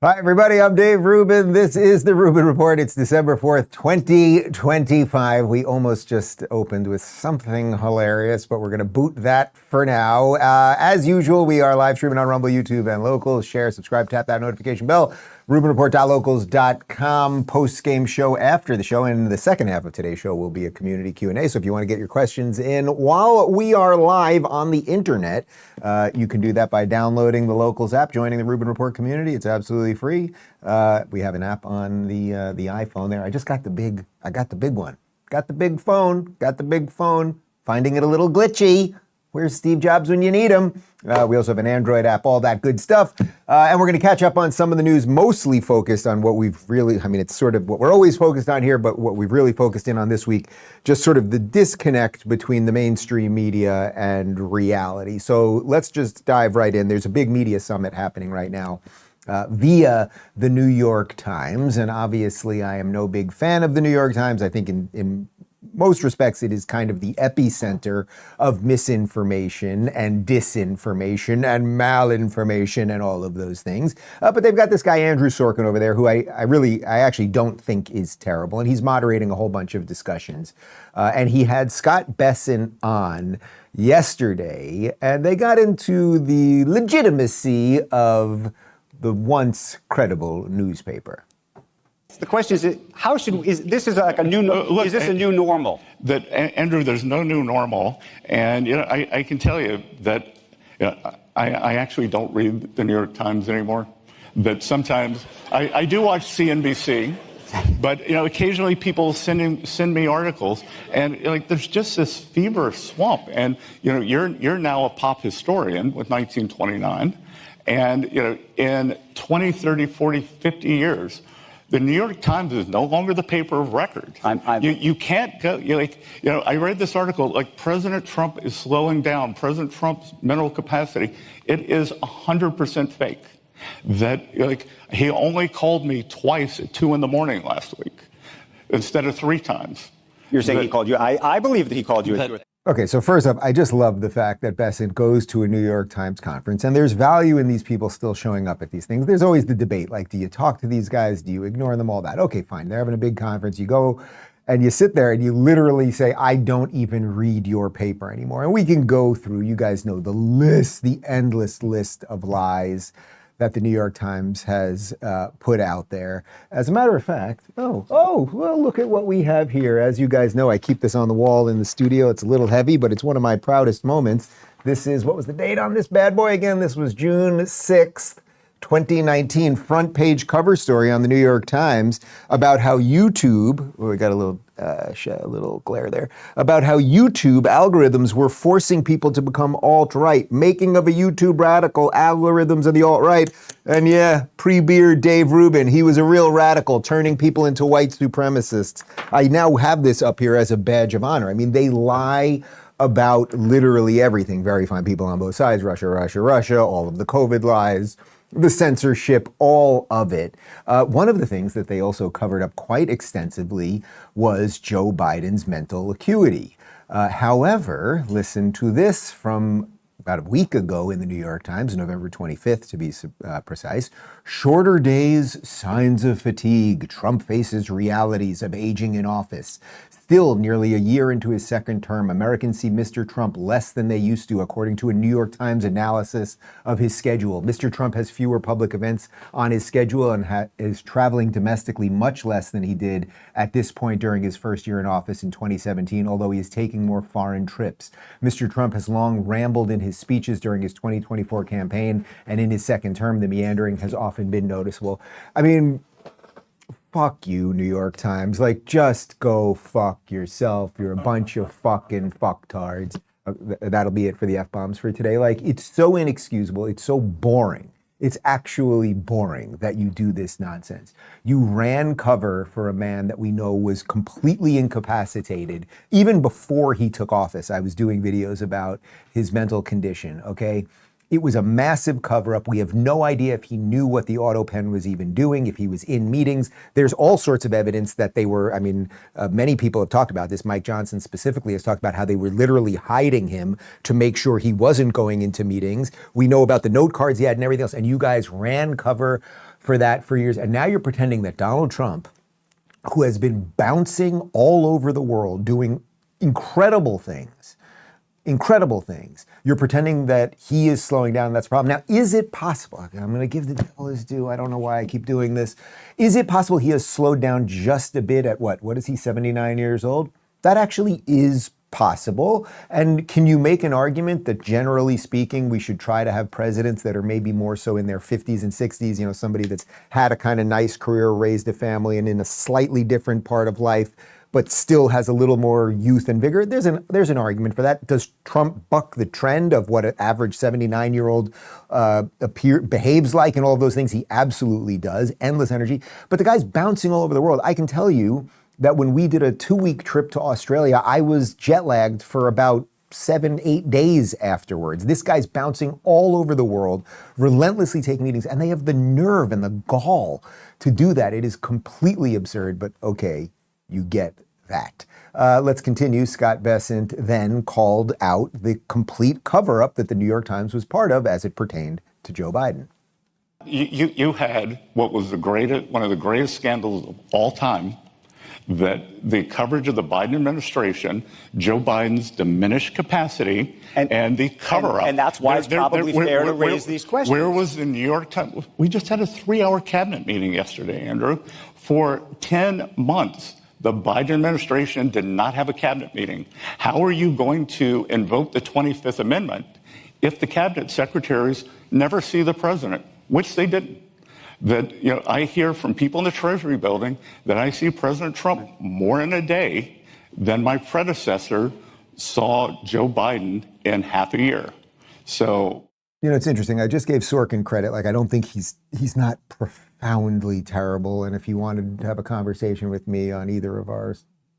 Hi, everybody. I'm Dave Rubin. This is the Rubin Report. It's December 4th, 2025. We almost just opened with something hilarious, but we're going to boot that for now. As usual, we are live streaming on Rumble, YouTube, and Locals. Share, subscribe, tap that notification bell. RubinReport.locals.com post-game show after the show. And the second half of today's show will be a community Q&A. So if you want to get your questions in while we are live on the internet, you can do that by downloading the Locals app, joining the Rubin Report community. It's absolutely free. We have an app on the iPhone there. I got the big one. Got the big phone. Finding it a little glitchy. Where's Steve Jobs when you need him? We also have an Android app, all that good stuff. And we're going to catch up on some of the news, mostly focused on what we've really, it's sort of what we're always focused on here, but what we've really focused in on this week, just sort of the disconnect between the mainstream media and reality. So let's just dive right in. There's a big media summit happening right now via the New York Times. And obviously, I am no big fan of the New York Times. I think in most respects, it is kind of the epicenter of misinformation and disinformation and malinformation and all of those things. But they've got this guy, Andrew Sorkin, over there, who I actually don't think is terrible. And he's moderating a whole bunch of discussions. And he had Scott Bessent on yesterday, and they got into the legitimacy of the once credible newspaper. The question is, is this like a new normal? Andrew, there's no new normal, and I can tell you that I actually don't read the New York Times anymore. That sometimes I do watch CNBC, but occasionally people send me articles, and there's just this fever swamp, and you're now a pop historian with 1929, and in 20, 30, 40, 50 years. The New York Times is no longer the paper of record. You can't go, I read this article, President Trump is slowing down, President Trump's mental capacity. It is 100% fake. That, he only called me twice at 2 a.m. last week, instead of 3 times. You're saying he called you? I believe that he called you at 2. Okay, so first off, I just love the fact that Bessent goes to a New York Times conference, and there's value in these people still showing up at these things. There's always the debate, do you talk to these guys? Do you ignore them? All that. Okay, fine. They're having a big conference. You go and you sit there and you literally say, I don't even read your paper anymore. And we can go through, you guys know the endless list of lies that the New York Times has put out there. As a matter of fact, well, look at what we have here. As you guys know, I keep this on the wall in the studio. It's a little heavy, but it's one of my proudest moments. This is, what was the date on this bad boy again? This was June 6th, 2019, front page cover story on the New York Times about how YouTube, we got a little glare there, about how YouTube algorithms were forcing people to become alt-right, making of a YouTube radical algorithms of the alt-right. And yeah, pre-beard Dave Rubin, he was a real radical, turning people into white supremacists. I now have this up here as a badge of honor. They lie about literally everything. Very fine people on both sides, Russia, all of the COVID lies, the censorship, all of it. One of the things that they also covered up quite extensively was Joe Biden's mental acuity. However, listen to this from about a week ago in the New York Times, November 25th to be precise. Shorter days, signs of fatigue. Trump faces realities of aging in office. Still, nearly a year into his second term, Americans see Mr. Trump less than they used to, according to a New York Times analysis of his schedule. Mr. Trump has fewer public events on his schedule and is traveling domestically much less than he did at this point during his first year in office in 2017, although he is taking more foreign trips. Mr. Trump has long rambled in his speeches during his 2024 campaign, and in his second term, the meandering has often been noticeable. Fuck you, New York Times. Just go fuck yourself. You're a bunch of fucking fucktards. That'll be it for the F-bombs for today. It's so inexcusable. It's so boring. It's actually boring that you do this nonsense. You ran cover for a man that we know was completely incapacitated. Even before he took office, I was doing videos about his mental condition, okay? It was a massive cover-up. We have no idea if he knew what the auto pen was even doing, if he was in meetings. There's all sorts of evidence that they were, many people have talked about this. Mike Johnson specifically has talked about how they were literally hiding him to make sure he wasn't going into meetings. We know about the note cards he had and everything else. And you guys ran cover for that for years. And now you're pretending that Donald Trump, who has been bouncing all over the world, doing incredible things, you're pretending that he is slowing down. That's a problem. Now, is it possible? Okay, I'm going to give the devil his due. I don't know why I keep doing this. Is it possible he has slowed down just a bit at what? What is he, 79 years old? That actually is possible. And can you make an argument that generally speaking, we should try to have presidents that are maybe more so in their 50s and 60s, you know, somebody that's had a kind of nice career, raised a family, and in a slightly different part of life, but still has a little more youth and vigor? There's an argument for that. Does Trump buck the trend of what an average 79-year-old behaves like and all of those things? He absolutely does. Endless energy. But the guy's bouncing all over the world. I can tell you that when we did a 2-week trip to Australia, I was jet lagged for about 7-8 days afterwards. This guy's bouncing all over the world, relentlessly taking meetings, and they have the nerve and the gall to do that. It is completely absurd, but okay, you get that. Let's continue. Scott Bessent then called out the complete cover-up that the New York Times was part of as it pertained to Joe Biden. You had what was one of the greatest scandals of all time, that the coverage of the Biden administration, Joe Biden's diminished capacity, and the cover-up. And that's why it's probably fair to raise these questions. Where was the New York Times? We just had a 3-hour cabinet meeting yesterday, Andrew. For 10 months, the Biden administration did not have a cabinet meeting. How are you going to invoke the 25th Amendment if the cabinet secretaries never see the president, which they didn't? That, you know, I hear from people in the Treasury building that I see President Trump more in a day than my predecessor saw Joe Biden in half a year. So, you know, it's interesting. I just gave Sorkin credit. Like, I don't think he's not profoundly terrible. And if he wanted to have a conversation with me on either of our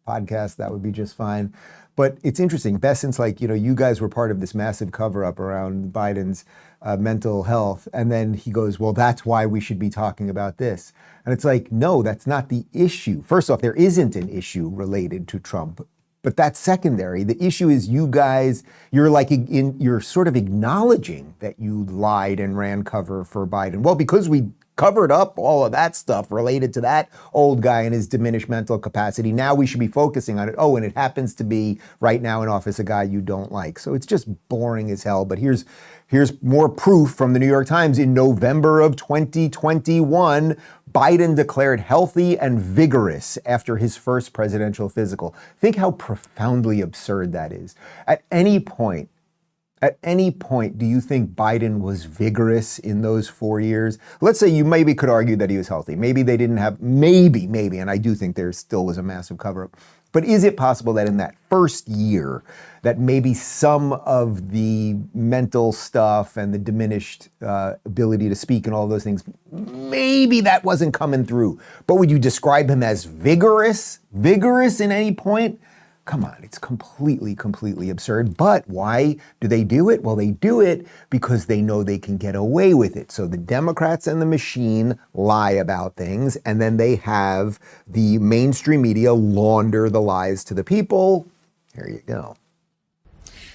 podcasts, that would be just fine. But it's interesting. Bessent's like, you know, you guys were part of this massive cover-up around Biden's mental health. And then he goes, well, that's why we should be talking about this. And it's like, no, that's not the issue. First off, there isn't an issue related to Trump, but that's secondary. The issue is you guys, you're sort of acknowledging that you lied and ran cover for Biden. Well, because we covered up all of that stuff related to that old guy and his diminished mental capacity. Now we should be focusing on it. Oh, and it happens to be right now in office a guy you don't like. So it's just boring as hell. But here's more proof from the New York Times. In November of 2021, Biden declared healthy and vigorous after his first presidential physical. Think how profoundly absurd that is. At any point, do you think Biden was vigorous in those 4 years? Let's say you maybe could argue that he was healthy. Maybe they didn't have, maybe, and I do think there still was a massive cover-up. But is it possible that in that first year, that maybe some of the mental stuff and the diminished ability to speak and all those things, maybe that wasn't coming through? But would you describe him as vigorous in any point? Come on, it's completely absurd. But why do they do it? Well, they do it because they know they can get away with it. So the Democrats and the machine lie about things, and then they have the mainstream media launder the lies to the people. Here you go.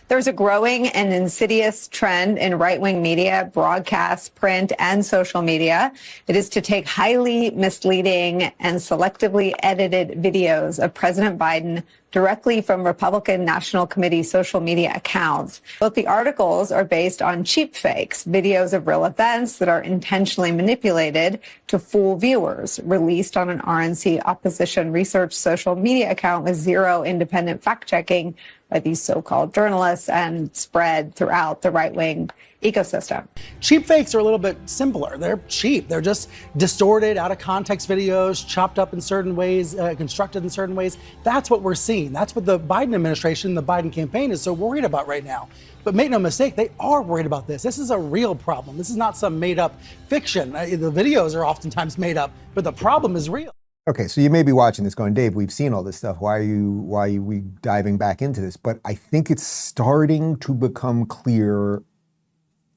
There's a growing and insidious trend in right-wing media, broadcast, print, and social media. It is to take highly misleading and selectively edited videos of President Biden directly from Republican National Committee social media accounts. Both the articles are based on cheap fakes, videos of real events that are intentionally manipulated to fool viewers, released on an RNC opposition research social media account with zero independent fact-checking by these so-called journalists and spread throughout the right-wing ecosystem. Cheap fakes are a little bit simpler. They're cheap. They're just distorted, out of context videos, chopped up in certain ways, constructed in certain ways. That's what we're seeing. That's what the Biden administration, the Biden campaign is so worried about right now. But make no mistake, they are worried about this. This is a real problem. This is not some made-up fiction. The videos are oftentimes made up, but the problem is real. Okay, so you may be watching this going, Dave, we've seen all this stuff. Why are we diving back into this? But I think it's starting to become clear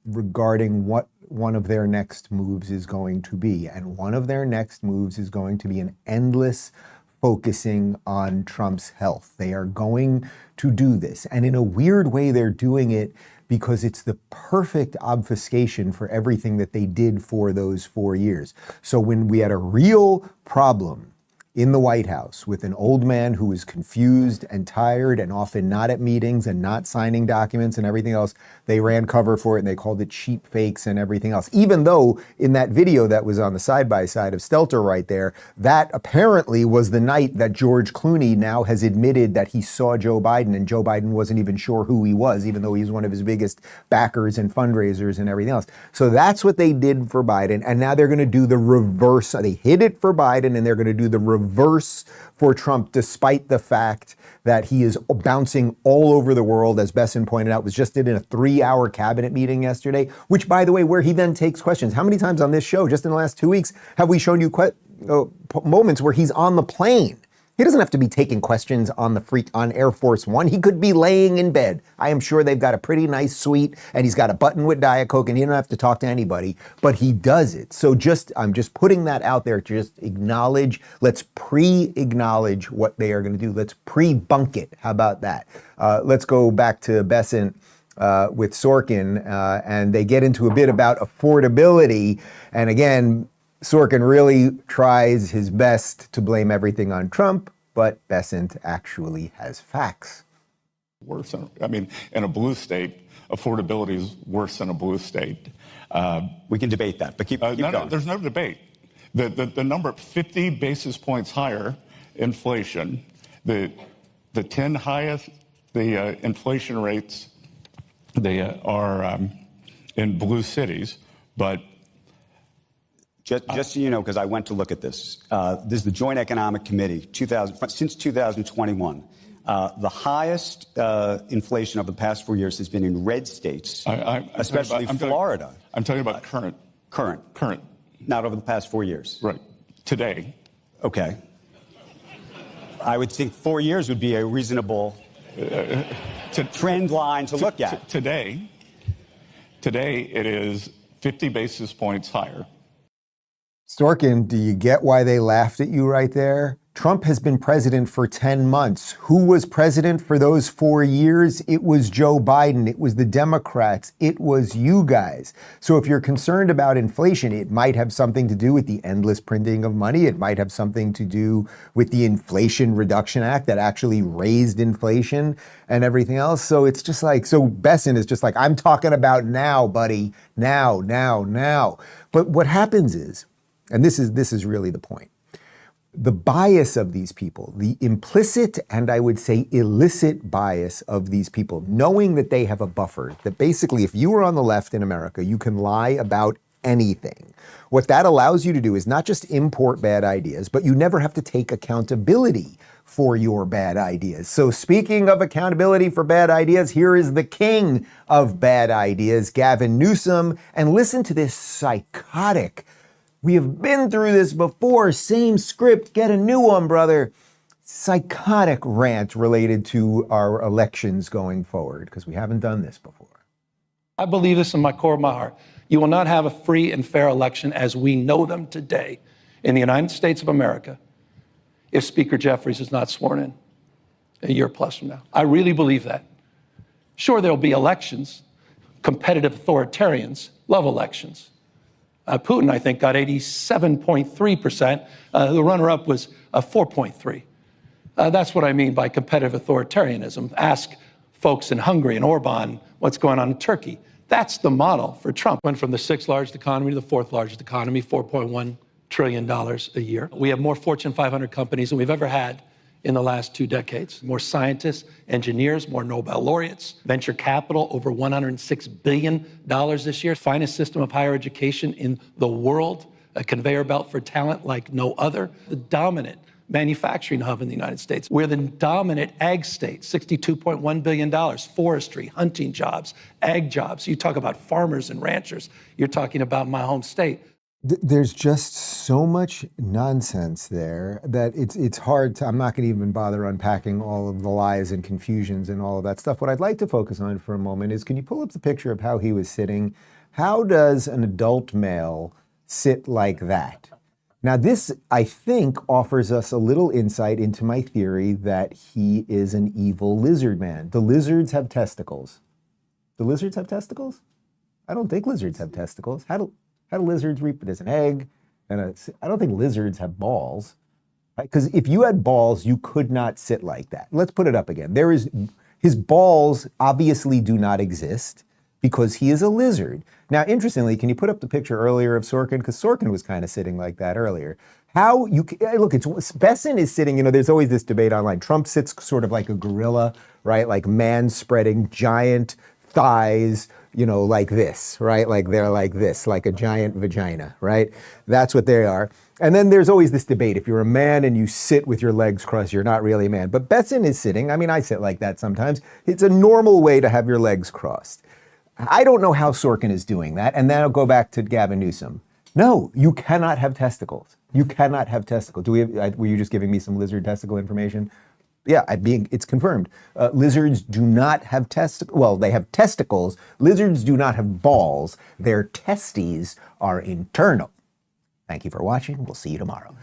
regarding what one of their next moves is going to be. And one of their next moves is going to be an endless focusing on Trump's health. They are going to do this. And in a weird way, they're doing it because it's the perfect obfuscation for everything that they did for those 4 years. So when we had a real problem in the White House with an old man who was confused and tired and often not at meetings and not signing documents and everything else, they ran cover for it and they called it cheap fakes and everything else. Even though in that video that was on the side-by-side of Stelter right there, that apparently was the night that George Clooney now has admitted that he saw Joe Biden and Joe Biden wasn't even sure who he was, even though he's one of his biggest backers and fundraisers and everything else. So that's what they did for Biden. And now they're going to do the reverse. They hit it for Biden and they're going to do the reverse for Trump, despite the fact that he is bouncing all over the world, as Bessent pointed out, was just in a 3-hour cabinet meeting yesterday, which, by the way, where he then takes questions. How many times on this show, just in the last 2 weeks, have we shown you moments where he's on the plane? He doesn't have to be taking questions on Air Force One. He could be laying in bed. I am sure they've got a pretty nice suite and he's got a button with Diet Coke and he don't have to talk to anybody, but he does it. So I'm just putting that out there to just acknowledge, let's pre-acknowledge what they are going to do. Let's pre-bunk it. How about that? Let's go back to Bessent with Sorkin and they get into a bit about affordability. And again, Sorkin really tries his best to blame everything on Trump, but Bessent actually has facts. Worse, in a blue state, affordability is worse than a blue state. We can debate that, but keep going. No, there's no debate. The number 50 basis points higher inflation, the 10 highest inflation rates they are in blue cities, but Just so you know, because I went to look at this, this is the Joint Economic Committee, since 2021. The highest inflation of the past 4 years has been in red states, especially Florida. I'm talking about current. Current. Not over the past 4 years. Right. Today. Okay. I would think 4 years would be a reasonable trend line to look at. Today it is 50 basis points higher. Sorkin, do you get why they laughed at you right there? Trump has been president for 10 months. Who was president for those 4 years? It was Joe Biden. It was the Democrats. It was you guys. So if you're concerned about inflation, it might have something to do with the endless printing of money. It might have something to do with the Inflation Reduction Act that actually raised inflation and everything else. So it's just like, so Bessent is just like, I'm talking about now, buddy. Now. But what happens is, and this is really the point, the bias of these people, the implicit and I would say illicit bias of these people, knowing that they have a buffer, that basically if you are on the left in America, you can lie about anything. What that allows you to do is not just import bad ideas, but you never have to take accountability for your bad ideas. So speaking of accountability for bad ideas, here is the king of bad ideas, Gavin Newsom, and listen to this psychotic, we have been through this before, same script, get a new one, brother, psychotic rant related to our elections going forward, because we haven't done this before. I believe this in my core of my heart. You will not have a free and fair election as we know them today in the United States of America if Speaker Jeffries is not sworn in a year plus from now. I really believe that. Sure, there'll be elections. Competitive authoritarians love elections. Putin, I think, got 87.3%. The runner-up was 4.3%. That's what I mean by competitive authoritarianism. Ask folks in Hungary and Orban what's going on in Turkey. That's the model for Trump. Went from the 6th largest economy to the 4th largest economy, $4.1 trillion a year. We have more Fortune 500 companies than we've ever had in the last 2 decades. More scientists, engineers, more Nobel laureates, venture capital, over $106 billion this year. Finest system of higher education in the world, a conveyor belt for talent like no other. The dominant manufacturing hub in the United States. We're the dominant ag state, $62.1 billion, forestry, hunting jobs, ag jobs. You talk about farmers and ranchers, you're talking about my home state. There's just so much nonsense there that it's hard to, I'm not going to even bother unpacking all of the lies and confusions and all of that stuff. What I'd like to focus on for a moment is, can you pull up the picture of how he was sitting? How does an adult male sit like that? Now this, I think, offers us a little insight into my theory that he is an evil lizard man. The lizards have testicles. Do lizards have testicles? I don't think lizards have testicles. How do lizards there's an egg, and I don't think lizards have balls. Because if you had balls, you could not sit like that. Let's put it up again. His balls obviously do not exist because he is a lizard. Now, interestingly, can you put up the picture earlier of Sorkin? Because Sorkin was kind of sitting like that earlier. Look, Bessent is sitting, there's always this debate online. Trump sits sort of like a gorilla, right? Like man spreading giant thighs, like this, right? Like they're like this, like a giant vagina, right? That's what they are. And then there's always this debate. If you're a man and you sit with your legs crossed, you're not really a man. But Bessent is sitting. I mean, I sit like that sometimes. It's a normal way to have your legs crossed. I don't know how Sorkin is doing that. And then I'll go back to Gavin Newsom. No, you cannot have testicles. You cannot have testicles. Were you just giving me some lizard testicle information? Yeah, it's confirmed. Lizards do not have testicles. Well, they have testicles. Lizards do not have balls. Their testes are internal. Thank you for watching. We'll see you tomorrow.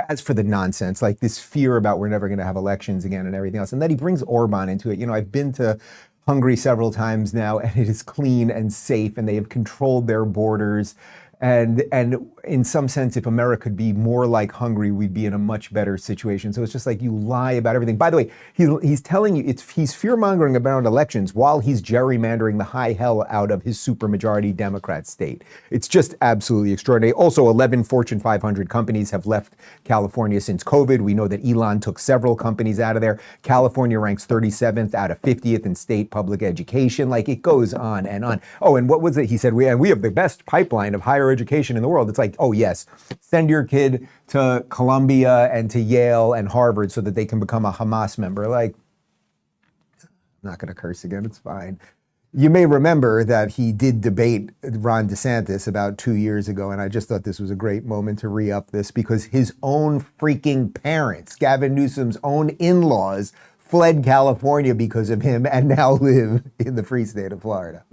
As for the nonsense, like this fear about we're never going to have elections again and everything else, and then he brings Orban into it. I've been to Hungary several times now, and it is clean and safe, and they have controlled their borders. And in some sense, if America could be more like Hungary, we'd be in a much better situation. So it's just like you lie about everything. By the way, he's telling you, he's fear-mongering about elections while he's gerrymandering the high hell out of his supermajority Democrat state. It's just absolutely extraordinary. Also, 11 Fortune 500 companies have left California since COVID. We know that Elon took several companies out of there. California ranks 37th out of 50th in state public education. Like, it goes on and on. Oh, and what was it? He said, we have the best pipeline of higher education in the world. It's like, oh yes, send your kid to Columbia and to Yale and Harvard so that they can become a Hamas member. Like, I'm not going to curse again. It's fine. You may remember that he did debate Ron DeSantis about 2 years ago, and I just thought this was a great moment to re-up this because his own freaking parents, Gavin Newsom's own in-laws, fled California because of him and now live in the free state of Florida.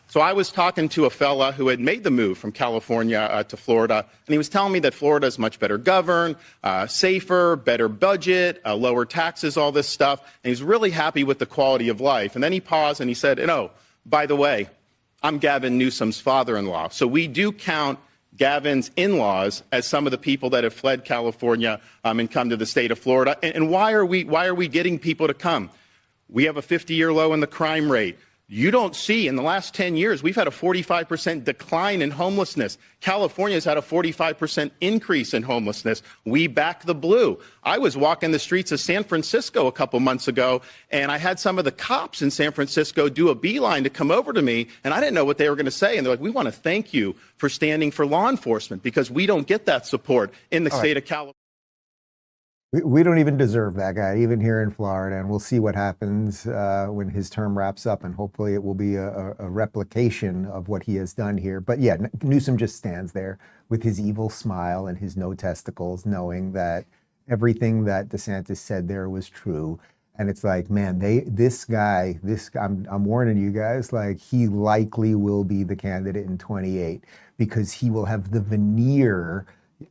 So I was talking to a fella who had made the move from California to Florida, and he was telling me that Florida is much better governed, safer, better budget, lower taxes, all this stuff. And he's really happy with the quality of life. And then he paused and he said, by the way, I'm Gavin Newsom's father-in-law. So we do count Gavin's in-laws as some of the people that have fled California and come to the state of Florida. And why are we getting people to come? We have a 50-year low in the crime rate. You don't see in the last 10 years, we've had a 45% decline in homelessness. California's had a 45% increase in homelessness. We back the blue. I was walking the streets of San Francisco a couple months ago, and I had some of the cops in San Francisco do a beeline to come over to me, and I didn't know what they were going to say. And they're like, we want to thank you for standing for law enforcement because we don't get that support in the state of California. We don't even deserve that guy, even here in Florida, and we'll see what happens when his term wraps up, and hopefully it will be a replication of what he has done here. But yeah, Newsom just stands there with his evil smile and his no testicles, knowing that everything that DeSantis said there was true. And it's like, man, this guy, I'm warning you guys, like, he likely will be the candidate in 28 because he will have the veneer,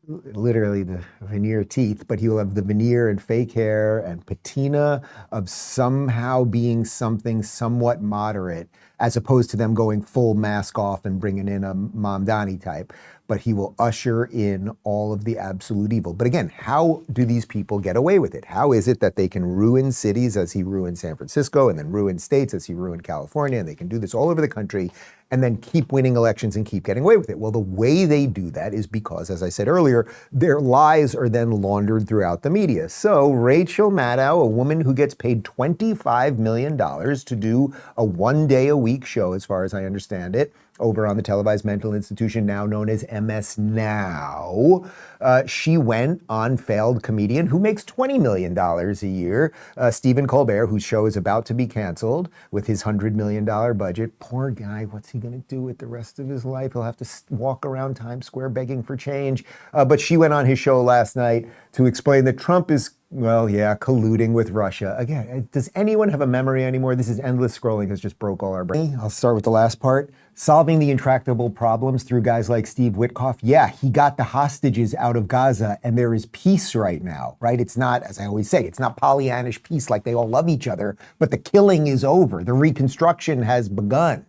literally the veneer teeth, but he will have the veneer and fake hair and patina of somehow being something somewhat moderate, as opposed to them going full mask off and bringing in a mamdani type. But he will usher in all of the absolute evil. But again, how do these people get away with it? How is it that they can ruin cities as he ruined San Francisco, and then ruin states as he ruined California, and they can do this all over the country and then keep winning elections and keep getting away with it? Well, the way they do that is because, as I said earlier, their lies are then laundered throughout the media. So Rachel Maddow, a woman who gets paid $25 million to do a one-day-a-week show, as far as I understand it, over on the televised mental institution now known as MS Now. She went on failed comedian who makes $20 million a year, Stephen Colbert, whose show is about to be canceled with his $100 million budget. Poor guy, what's he going to do with the rest of his life? He'll have to walk around Times Square begging for change. But she went on his show last night to explain that Trump is, well, yeah, colluding with Russia. Again, does anyone have a memory anymore? This is endless scrolling has just broke all our brains. I'll start with the last part. solving the intractable problems through guys like Steve Witkoff. Yeah, he got the hostages out of Gaza and there is peace right now, right? It's not, as I always say, it's not Pollyannish peace like they all love each other, but the killing is over. The reconstruction has begun.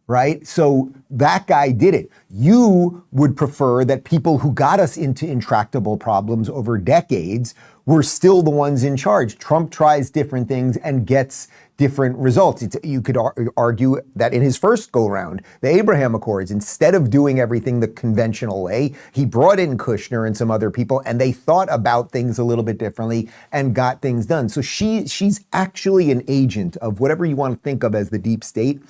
Right? So that guy did it. You would prefer that people who got us into intractable problems over decades were still the ones in charge. Trump tries different things and gets different results. You could argue that in his first go round, the Abraham Accords, instead of doing everything the conventional way, he brought in Kushner and some other people and they thought about things a little bit differently and got things done. So she's actually an agent of whatever you want to think of as the deep state.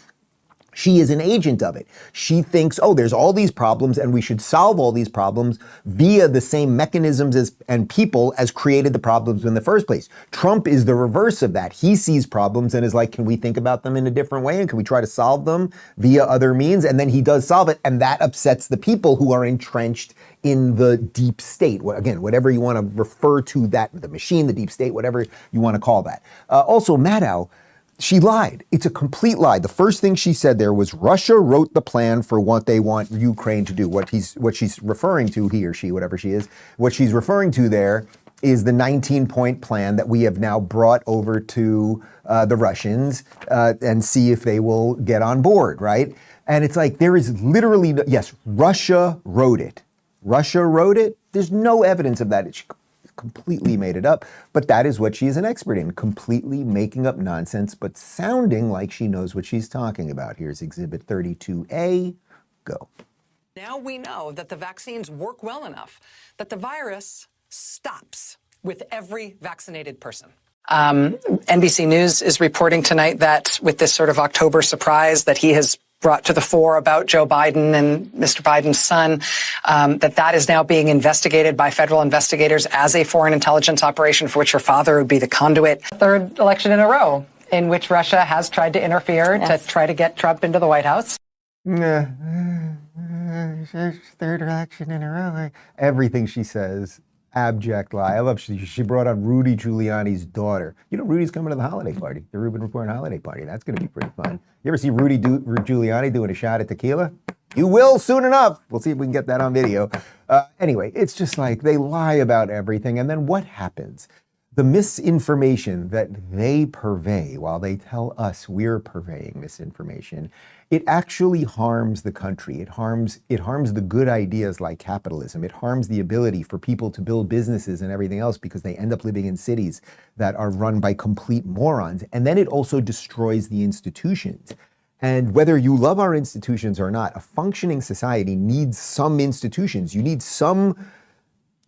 She is an agent of it. She thinks, oh, there's all these problems and we should solve all these problems via the same mechanisms and people as created the problems in the first place. Trump is the reverse of that. He sees problems and is like, can we think about them in a different way? And can we try to solve them via other means? And then he does solve it. And that upsets the people who are entrenched in the deep state. Again, whatever you want to refer to that, the machine, the deep state, whatever you want to call that. Also, Maddow, she lied. It's a complete lie. The first thing she said there was Russia wrote the plan for what they want Ukraine to do. What she's referring to, he or she, whatever she is, what she's referring to there is the 19-point plan that we have now brought over to the Russians and see if they will get on board, right? And it's like there is literally, yes, Russia wrote it. Russia wrote it. There's no evidence of that. She completely made it up, but that is what she is an expert in, completely making up nonsense, but sounding like she knows what she's talking about. Here's Exhibit 32A, go. Now we know that the vaccines work well enough that the virus stops with every vaccinated person. NBC News is reporting tonight that with this sort of October surprise that he has brought to the fore about Joe Biden and Mr. Biden's son, that is now being investigated by federal investigators as a foreign intelligence operation for which her father would be the conduit. Third election in a row in which Russia has tried to interfere to try to get Trump into the White House. Third election in a row. Everything she says, abject lie. I love she brought on Rudy Giuliani's daughter. You know, Rudy's coming to the holiday party, the Rubin Report holiday party. That's going to be pretty fun. You ever see Rudy Giuliani doing a shot at tequila? You will soon enough. We'll see if we can get that on video. Anyway, it's just like they lie about everything. And then what happens? The misinformation that they purvey while they tell us we're purveying misinformation, it actually harms the country. It harms the good ideas like capitalism. It harms the ability for people to build businesses and everything else because they end up living in cities that are run by complete morons. And then it also destroys the institutions. And whether you love our institutions or not, a functioning society needs some institutions. You need some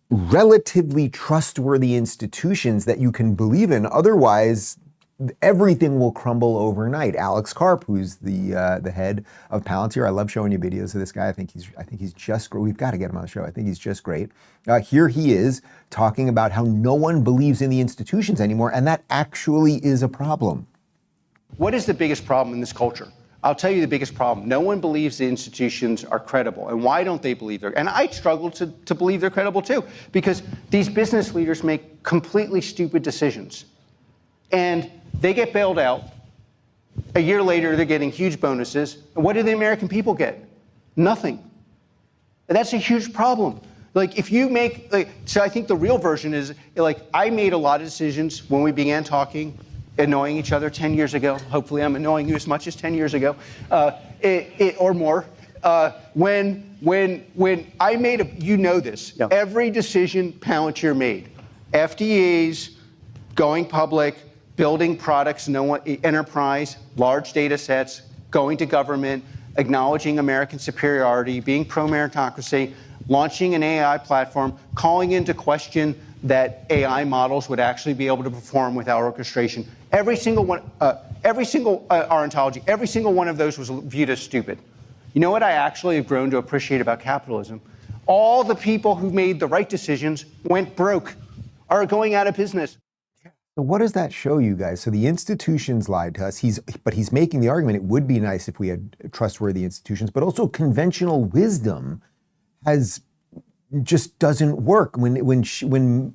relatively trustworthy institutions that you can believe in. Otherwise, everything will crumble overnight. Alex Karp, who's the head of Palantir, I love showing you videos of this guy. I think he's just great. We've got to get him on the show. I think he's just great. Here he is talking about how no one believes in the institutions anymore, and that actually is a problem. What is the biggest problem in this culture? I'll tell you the biggest problem. No one believes the institutions are credible. And why don't they believe they're? And I struggle to believe they're credible too, because these business leaders make completely stupid decisions. And they get bailed out. A year later, they're getting huge bonuses. And what do the American people get? Nothing. And that's a huge problem. Like, if you make, so I think the real version is, I made a lot of decisions when we began talking, annoying each other 10 years ago. Hopefully I'm annoying you as much as 10 years ago, or more. When I made you know this, yeah. Every decision Palantir made, FDAs, going public, building products, enterprise, large data sets, going to government, acknowledging American superiority, being pro-meritocracy, launching an AI platform, calling into question that AI models would actually be able to perform without orchestration. Every single one, our ontology, every single one of those was viewed as stupid. You know what I actually have grown to appreciate about capitalism? All the people who made the right decisions went broke, are going out of business. So what does that show you guys? So the institutions lied to us. But he's making the argument it would be nice if we had trustworthy institutions, but also conventional wisdom just doesn't work. When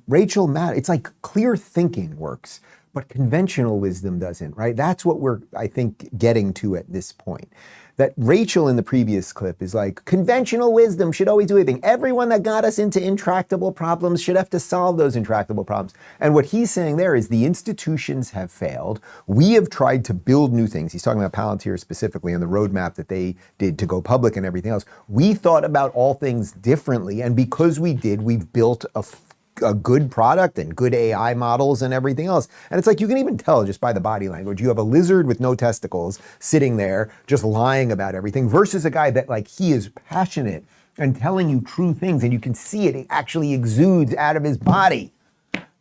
Rachel Maddow, it's like clear thinking works, but conventional wisdom doesn't, right? That's what we're, I think, getting to at this point. That Rachel in the previous clip is like, conventional wisdom should always do everything. Everyone that got us into intractable problems should have to solve those intractable problems. And what he's saying there is the institutions have failed. We have tried to build new things. He's talking about Palantir specifically and the roadmap that they did to go public and everything else. We thought about all things differently. And because we did, we've built a good product and good AI models and everything else. And it's like, you can even tell just by the body language. You have a lizard with no testicles sitting there just lying about everything versus a guy that, like, he is passionate and telling you true things, and you can see it actually exudes out of his body.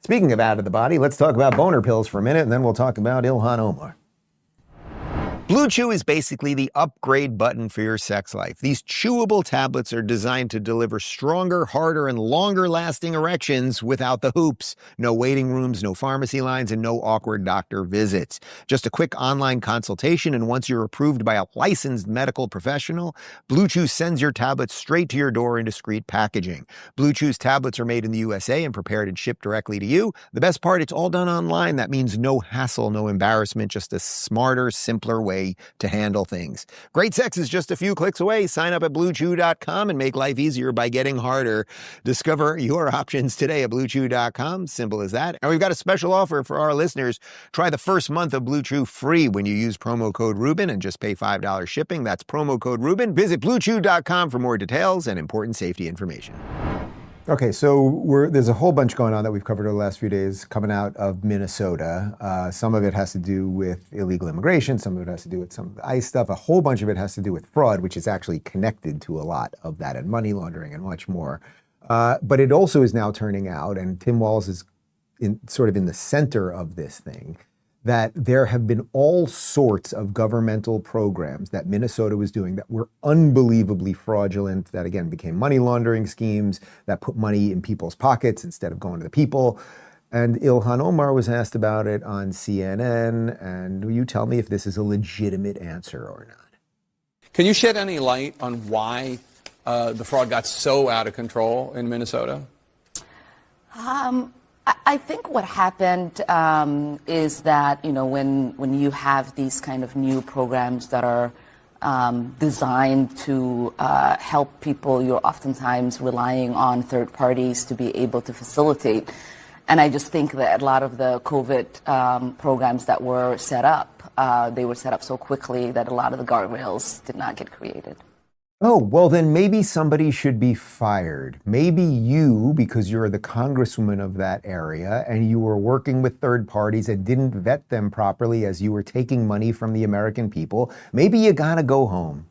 Speaking of out of the body, let's talk about boner pills for a minute, and then we'll talk about Ilhan Omar. Blue Chew is basically the upgrade button for your sex life. These chewable tablets are designed to deliver stronger, harder, and longer-lasting erections without the hoops. No waiting rooms, no pharmacy lines, and no awkward doctor visits. Just a quick online consultation, and once you're approved by a licensed medical professional, Blue Chew sends your tablets straight to your door in discreet packaging. Blue Chew's tablets are made in the USA and prepared and shipped directly to you. The best part, it's all done online. That means no hassle, no embarrassment, just a smarter, simpler way to handle things. Great sex is just a few clicks away. Sign up at BlueChew.com and make life easier by getting harder. Discover your options today at BlueChew.com. Simple as that. And we've got a special offer for our listeners. Try the first month of Blue Chew free when you use promo code Rubin and just pay $5 shipping. That's promo code Rubin. Visit BlueChew.com for more details and important safety information. Okay, so there's a whole bunch going on that we've covered over the last few days coming out of Minnesota. Some of it has to do with illegal immigration. Some of it has to do with some of the ICE stuff. A whole bunch of it has to do with fraud, which is actually connected to a lot of that, and money laundering and much more. But it also is now turning out, and Tim Walz is sort of in the center of this thing, that there have been all sorts of governmental programs that Minnesota was doing that were unbelievably fraudulent, that again became money laundering schemes, that put money in people's pockets instead of going to the people. And Ilhan Omar was asked about it on CNN, and will you tell me if this is a legitimate answer or not? Can you shed any light on why the fraud got so out of control in Minnesota? I think what happened is that, you know, when you have these kind of new programs that are designed to help people, you're oftentimes relying on third parties to be able to facilitate. And I just think that a lot of the COVID programs that were set up, they were set up so quickly that a lot of the guardrails did not get created. Oh, well, then maybe somebody should be fired. Maybe you, because you're the congresswoman of that area and you were working with third parties and didn't vet them properly as you were taking money from the American people, maybe you gotta go home.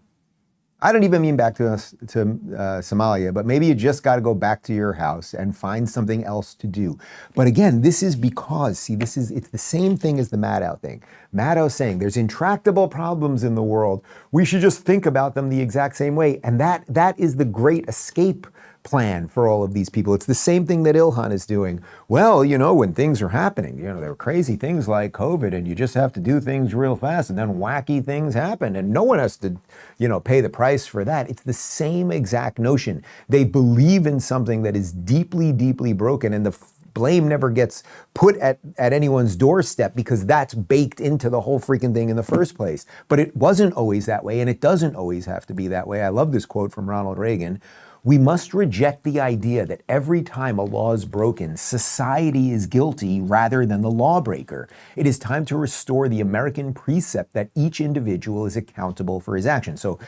I don't even mean back to Somalia, but maybe you just got to go back to your house and find something else to do. But again, this is because, see, it's the same thing as the Maddow thing. Maddow saying there's intractable problems in the world. We should just think about them the exact same way. And that is the great escape plan for all of these people. It's the same thing that Ilhan is doing. Well, you know, when things are happening, you know, there are crazy things like COVID and you just have to do things real fast and then wacky things happen and no one has to, you know, pay the price for that. It's the same exact notion. They believe in something that is deeply, deeply broken and the blame never gets put at anyone's doorstep because that's baked into the whole freaking thing in the first place. But it wasn't always that way and it doesn't always have to be that way. I love this quote from Ronald Reagan. We must reject the idea that every time a law is broken, society is guilty rather than the lawbreaker. It is time to restore the American precept that each individual is accountable for his actions. So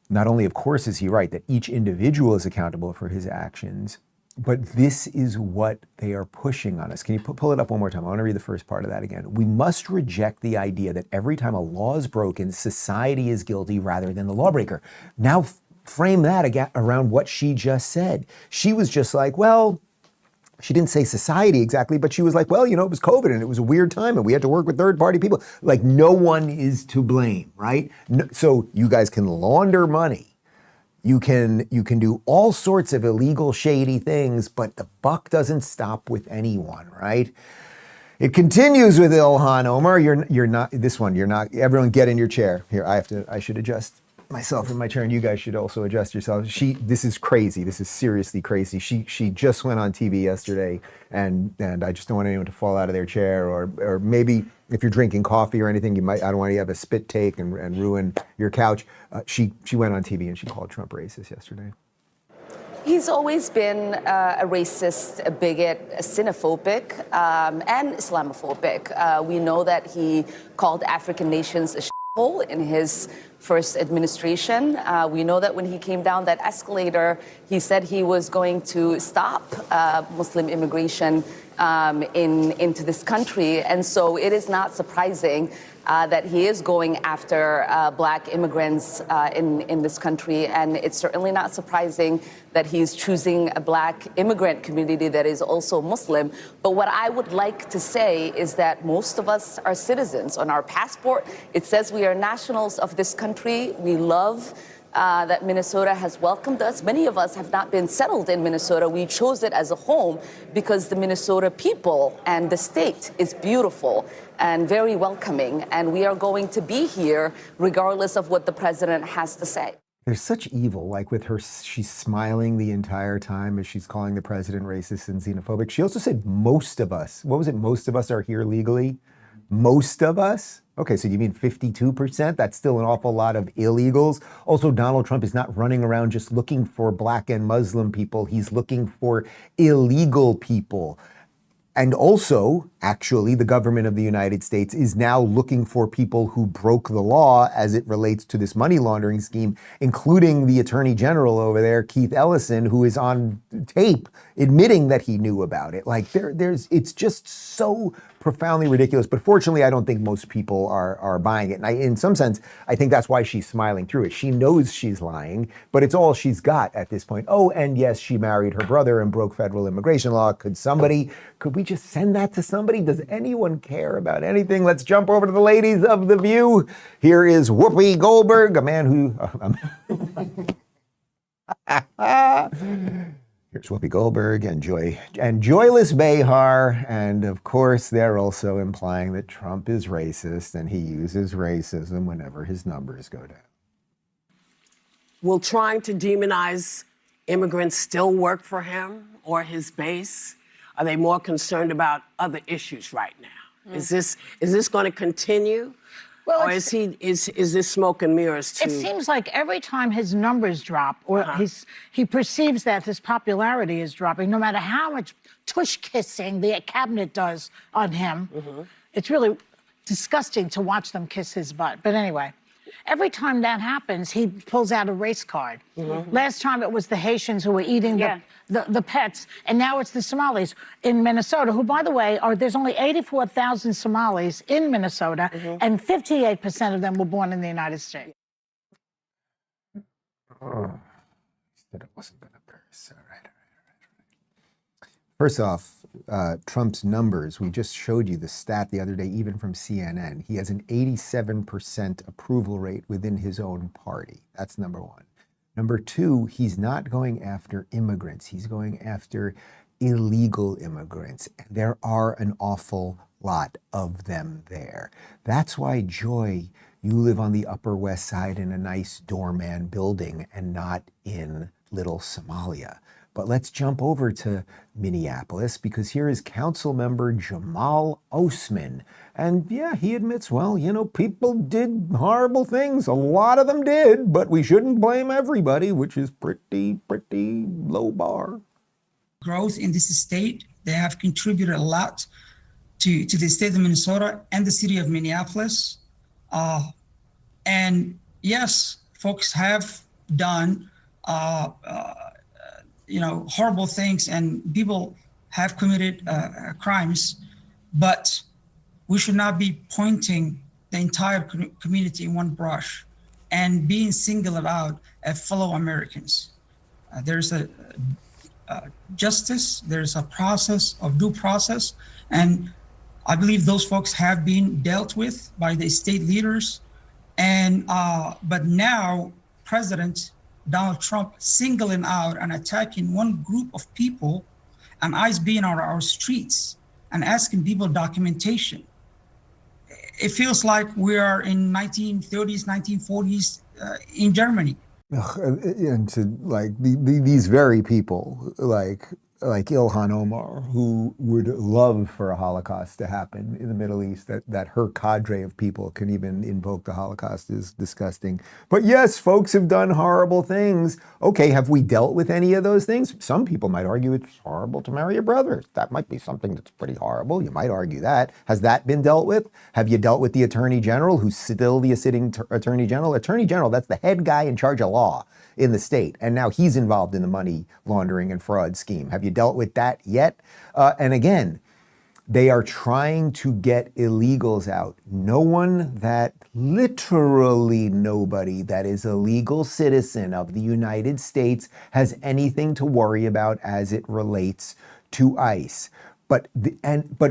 not only, of course, is he right that each individual is accountable for his actions, but this is what they are pushing on us. Can you pull it up one more time? I want to read the first part of that again. We must reject the idea that every time a law is broken, society is guilty rather than the lawbreaker. Now, frame that around what she just said. She was just like, well, she didn't say society exactly, but she was like, well, you know, it was COVID and it was a weird time and we had to work with third-party people. Like, no one is to blame, right? No, so you guys can launder money. You can do all sorts of illegal, shady things, but the buck doesn't stop with anyone, right? It continues with Ilhan Omar. You're not, everyone get in your chair. Here, I should adjust. myself in my chair, and you guys should also adjust yourselves. This is crazy. This is seriously crazy. She just went on TV yesterday, and I just don't want anyone to fall out of their chair, or maybe if you're drinking coffee or anything, I don't want you to have a spit take and ruin your couch. She went on TV and she called Trump racist yesterday. He's always been a racist, a bigot, a xenophobic, and Islamophobic. We know that he called African nations a shithole in his first administration. We know that when he came down that escalator, he said he was going to stop Muslim immigration into this country. And so it is not surprising that he is going after black immigrants in this country. And it's certainly not surprising that he's choosing a black immigrant community that is also Muslim. But what I would like to say is that most of us are citizens. On our passport, it says we are nationals of this country. We love that Minnesota has welcomed us. Many of us have not been settled in Minnesota. We chose it as a home because the Minnesota people and the state is beautiful and very welcoming. And we are going to be here regardless of what the president has to say. There's such evil, like with her, she's smiling the entire time as she's calling the president racist and xenophobic. She also said most of us, what was it, most of us are here legally? Most of us? Okay, so you mean 52%? That's still an awful lot of illegals. Also, Donald Trump is not running around just looking for black and Muslim people. He's looking for illegal people. And also, actually, the government of the United States is now looking for people who broke the law as it relates to this money laundering scheme, including the Attorney General over there, Keith Ellison, who is on tape admitting that he knew about it. Like, it's just so profoundly ridiculous. But fortunately, I don't think most people are buying it. And in some sense, I think that's why she's smiling through it. She knows she's lying, but it's all she's got at this point. Oh, and yes, she married her brother and broke federal immigration law. Could we just send that to somebody? Does anyone care about anything? Let's jump over to the ladies of The View. Here is Whoopi Goldberg, a man who... Here's Whoopi Goldberg and Joyless Behar. And of course, they're also implying that Trump is racist and he uses racism whenever his numbers go down. Will trying to demonize immigrants still work for him or his base? Are they more concerned about other issues right now? Is this going to continue? Well, or is this smoke and mirrors too? It seems like every time his numbers drop, or he perceives that his popularity is dropping, no matter how much tush kissing the cabinet does on him, it's really disgusting to watch them kiss his butt. But anyway, every time that happens, he pulls out a race card. Last time it was the Haitians who were eating the pets, and now it's the Somalis in Minnesota, who, by the way, there's only 84,000 Somalis in Minnesota, and 58% of them were born in the United States. Oh, said it wasn't going to burst. Right. First off, Trump's numbers, we just showed you the stat the other day, even from CNN. He has an 87% approval rate within his own party. That's number one. Number two, he's not going after immigrants. He's going after illegal immigrants. And there are an awful lot of them there. That's why, Joy, you live on the Upper West Side in a nice doorman building and not in Little Somalia. But let's jump over to Minneapolis, because here is council member Jamal Osman. And yeah, he admits, well, you know, people did horrible things. A lot of them did, but we shouldn't blame everybody, which is pretty low bar. Growth in this state, they have contributed a lot to the state of Minnesota and the city of Minneapolis. And yes, folks have done horrible things, and people have committed crimes, but we should not be pointing the entire community in one brush and being singled out as fellow Americans. There's a justice, there's a process of due process, and I believe those folks have been dealt with by the state leaders. And but now President Donald Trump singling out and attacking one group of people, and ICE being on our streets and asking people documentation. It feels like we are in 1930s, 1940s in Germany. And to like these very people, like Ilhan Omar, who would love for a Holocaust to happen in the Middle East, that her cadre of people can even invoke the Holocaust is disgusting. But yes, folks have done horrible things. Okay, have we dealt with any of those things? Some people might argue it's horrible to marry a brother. That might be something that's pretty horrible. You might argue that. Has that been dealt with? Have you dealt with the Attorney General, who's still the sitting Attorney General? Attorney General, that's the head guy in charge of law in the state. And now he's involved in the money laundering and fraud scheme. Have you dealt with that yet? And again, they are trying to get illegals out. Literally nobody that is a legal citizen of the United States has anything to worry about as it relates to ICE. But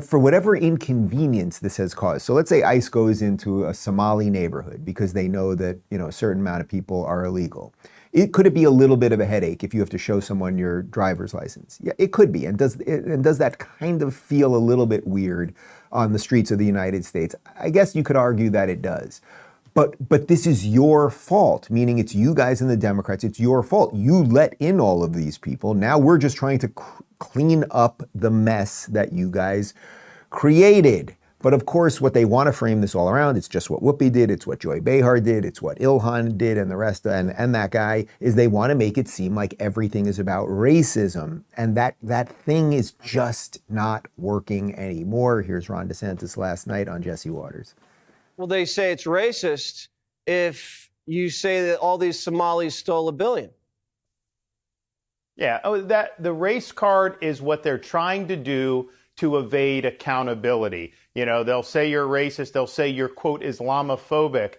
for whatever inconvenience this has caused, so let's say ICE goes into a Somali neighborhood because they know that a certain amount of people are illegal. Could it be a little bit of a headache if you have to show someone your driver's license? Yeah, it could be. And does that kind of feel a little bit weird on the streets of the United States? I guess you could argue that it does. But this is your fault, meaning it's you guys and the Democrats. It's your fault. You let in all of these people. Now we're just trying to clean up the mess that you guys created. But of course, what they want to frame this all around, it's just what Whoopi did, it's what Joy Behar did, it's what Ilhan did, and the rest, and that guy, is they want to make it seem like everything is about racism. And that thing is just not working anymore. Here's Ron DeSantis last night on Jesse Waters. Well, they say it's racist if you say that all these Somalis stole $1 billion. Yeah, the race card is what they're trying to do to evade accountability. They'll say you're racist. They'll say you're, quote, Islamophobic.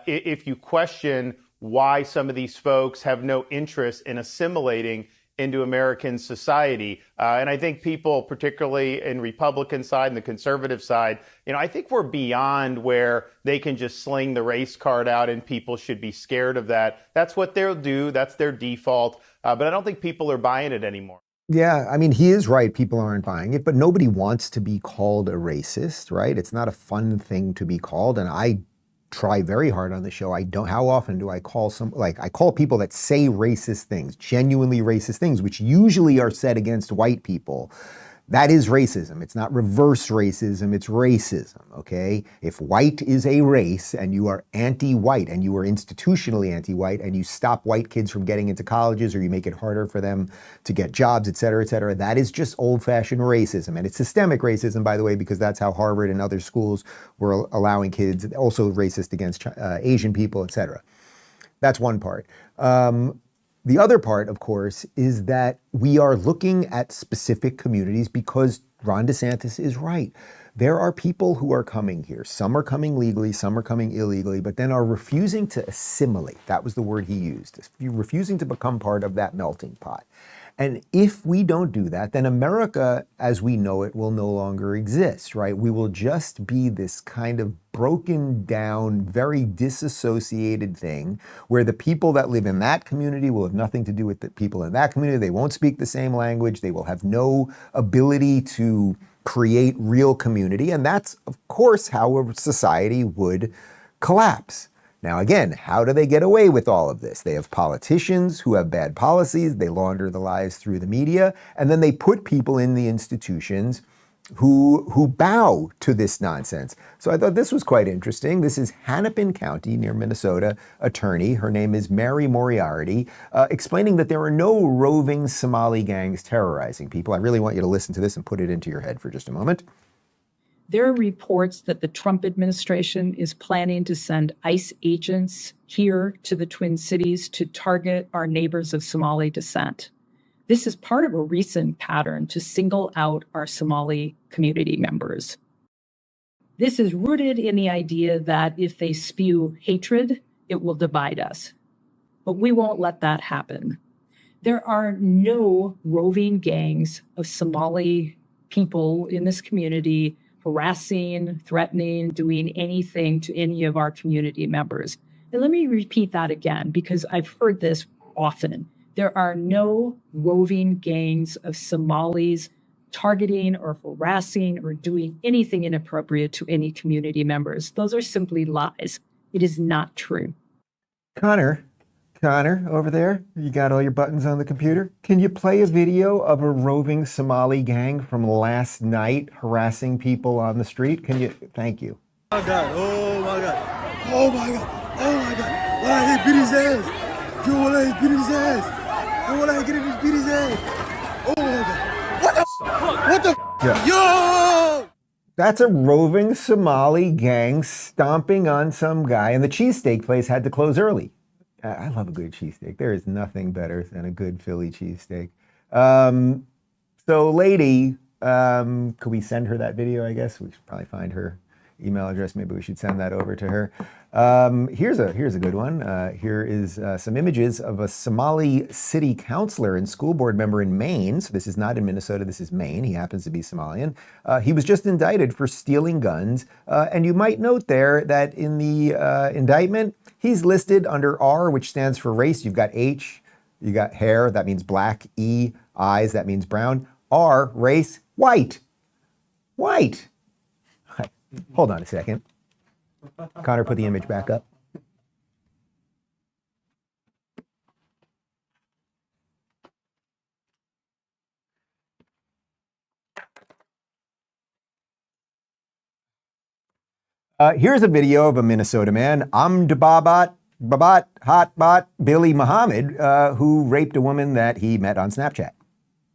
If you question why some of these folks have no interest in assimilating into American society. And I think people, particularly in Republican side and the conservative side, I think we're beyond where they can just sling the race card out and people should be scared of that. That's what they'll do. That's their default. But I don't think people are buying it anymore. Yeah, I mean, he is right. People aren't buying it, but nobody wants to be called a racist, right? It's not a fun thing to be called. And I try very hard on the show. How often do I call I call people that say racist things, genuinely racist things, which usually are said against white people. That is racism. It's not reverse racism, it's racism, okay? If white is a race and you are anti-white and you are institutionally anti-white and you stop white kids from getting into colleges or you make it harder for them to get jobs, et cetera, that is just old-fashioned racism. And it's systemic racism, by the way, because that's how Harvard and other schools were allowing kids, also racist against Asian people, et cetera. That's one part. The other part, of course, is that we are looking at specific communities because Ron DeSantis is right. There are people who are coming here. Some are coming legally, some are coming illegally, but then are refusing to assimilate. That was the word he used. Refusing to become part of that melting pot. And if we don't do that, then America, as we know it, will no longer exist, right? We will just be this kind of broken down, very disassociated thing where the people that live in that community will have nothing to do with the people in that community. They won't speak the same language. They will have no ability to create real community. And that's, of course, how a society would collapse. Now, again, how do they get away with all of this? They have politicians who have bad policies, they launder the lies through the media, and then they put people in the institutions who bow to this nonsense. So I thought this was quite interesting. This is Hennepin County near Minnesota attorney. Her name is Mary Moriarty, explaining that there are no roving Somali gangs terrorizing people. I really want you to listen to this and put it into your head for just a moment. There are reports that the Trump administration is planning to send ICE agents here to the Twin Cities to target our neighbors of Somali descent. This is part of a recent pattern to single out our Somali community members. This is rooted in the idea that if they spew hatred, it will divide us. But we won't let that happen. There are no roving gangs of Somali people in this community harassing, threatening, doing anything to any of our community members. And let me repeat that again, because I've heard this often. There are no roving gangs of Somalis targeting or harassing or doing anything inappropriate to any community members. Those are simply lies. It is not true. Connor, over there, you got all your buttons on the computer? Can you play a video of a roving Somali gang from last night harassing people on the street? Can you? Thank you. Oh my God, oh my God, oh my God, oh my God. When I beat his ass. Yo, when I beat his ass. Yo, when I get him, beat his ass. Oh my God. What the fuck? What the Yeah. Yo! That's a roving Somali gang stomping on some guy, and the cheesesteak place had to close early. I love a good cheesesteak. There is nothing better than a good Philly cheesesteak. So lady, could we send her that video, I guess? We should probably find her email address. Maybe we should send that over to her. Here's a good one. Here is some images of a Somali city councilor and school board member in Maine. So this is not in Minnesota, this is Maine. He happens to be Somalian. He was just indicted for stealing guns. And you might note there that in the indictment, he's listed under R, which stands for race. You've got H, you got hair, that means black. E, eyes, that means brown. R, race, white. White. Hold on a second. Connor, put the image back up. Here's a video of a Minnesota man, Babat Hotbot Billy Muhammad, who raped a woman that he met on Snapchat.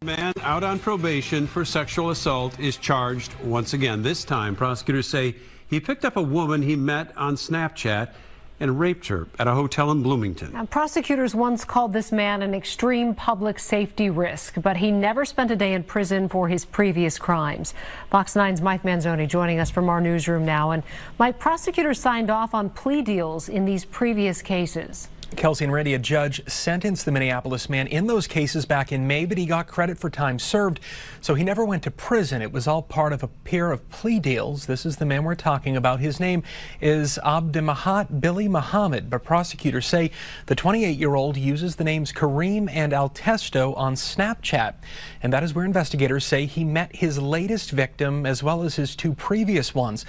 Man out on probation for sexual assault is charged once again. This time, prosecutors say he picked up a woman he met on Snapchat and raped her at a hotel in Bloomington. Now, prosecutors once called this man an extreme public safety risk, but he never spent a day in prison for his previous crimes. Fox 9's Mike Manzoni joining us from our newsroom now. And Mike, prosecutors signed off on plea deals in these previous cases. Kelsey and Randy, a judge sentenced the Minneapolis man in those cases back in May, but he got credit for time served, so he never went to prison. It was all part of a pair of plea deals. This is the man we're talking about. His name is Abdemahat Billy Muhammad, but prosecutors say the 28-year-old uses the names Kareem and Altesto on Snapchat, and that is where investigators say he met his latest victim as well as his two previous ones.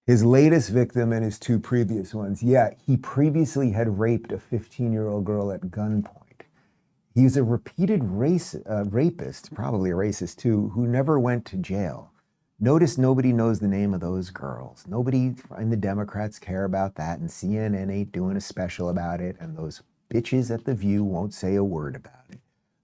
His latest victim and his two previous ones. Yeah, he previously had raped a 15-year-old girl at gunpoint. He's a repeated rapist, probably a racist too, who never went to jail. Notice nobody knows the name of those girls. Nobody in the Democrats care about that, and CNN ain't doing a special about it, and those bitches at The View won't say a word about it.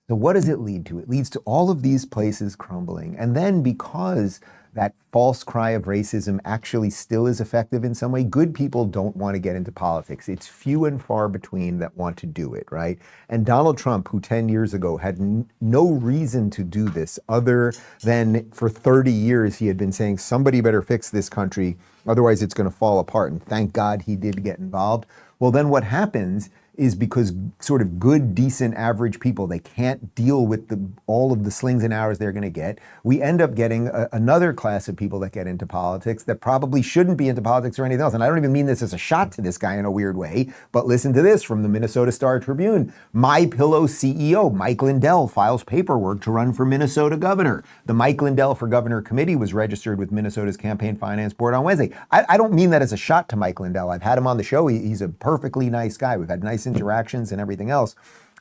So what does it lead to? It leads to all of these places crumbling. And then because that false cry of racism actually still is effective in some way, good people don't want to get into politics. It's few and far between that want to do it, right? And Donald Trump, who 10 years ago had no reason to do this other than for 30 years he had been saying somebody better fix this country, otherwise it's going to fall apart. And thank God he did get involved. Well, then what happens is because sort of good, decent, average people, they can't deal with all of the slings and arrows they're going to get. We end up getting another class of people that get into politics that probably shouldn't be into politics or anything else. And I don't even mean this as a shot to this guy in a weird way, but listen to this from the Minnesota Star Tribune. MyPillow CEO Mike Lindell files paperwork to run for Minnesota governor. The Mike Lindell for Governor committee was registered with Minnesota's Campaign Finance Board on Wednesday. I don't mean that as a shot to Mike Lindell. I've had him on the show. He's a perfectly nice guy. We've had nice interactions and everything else.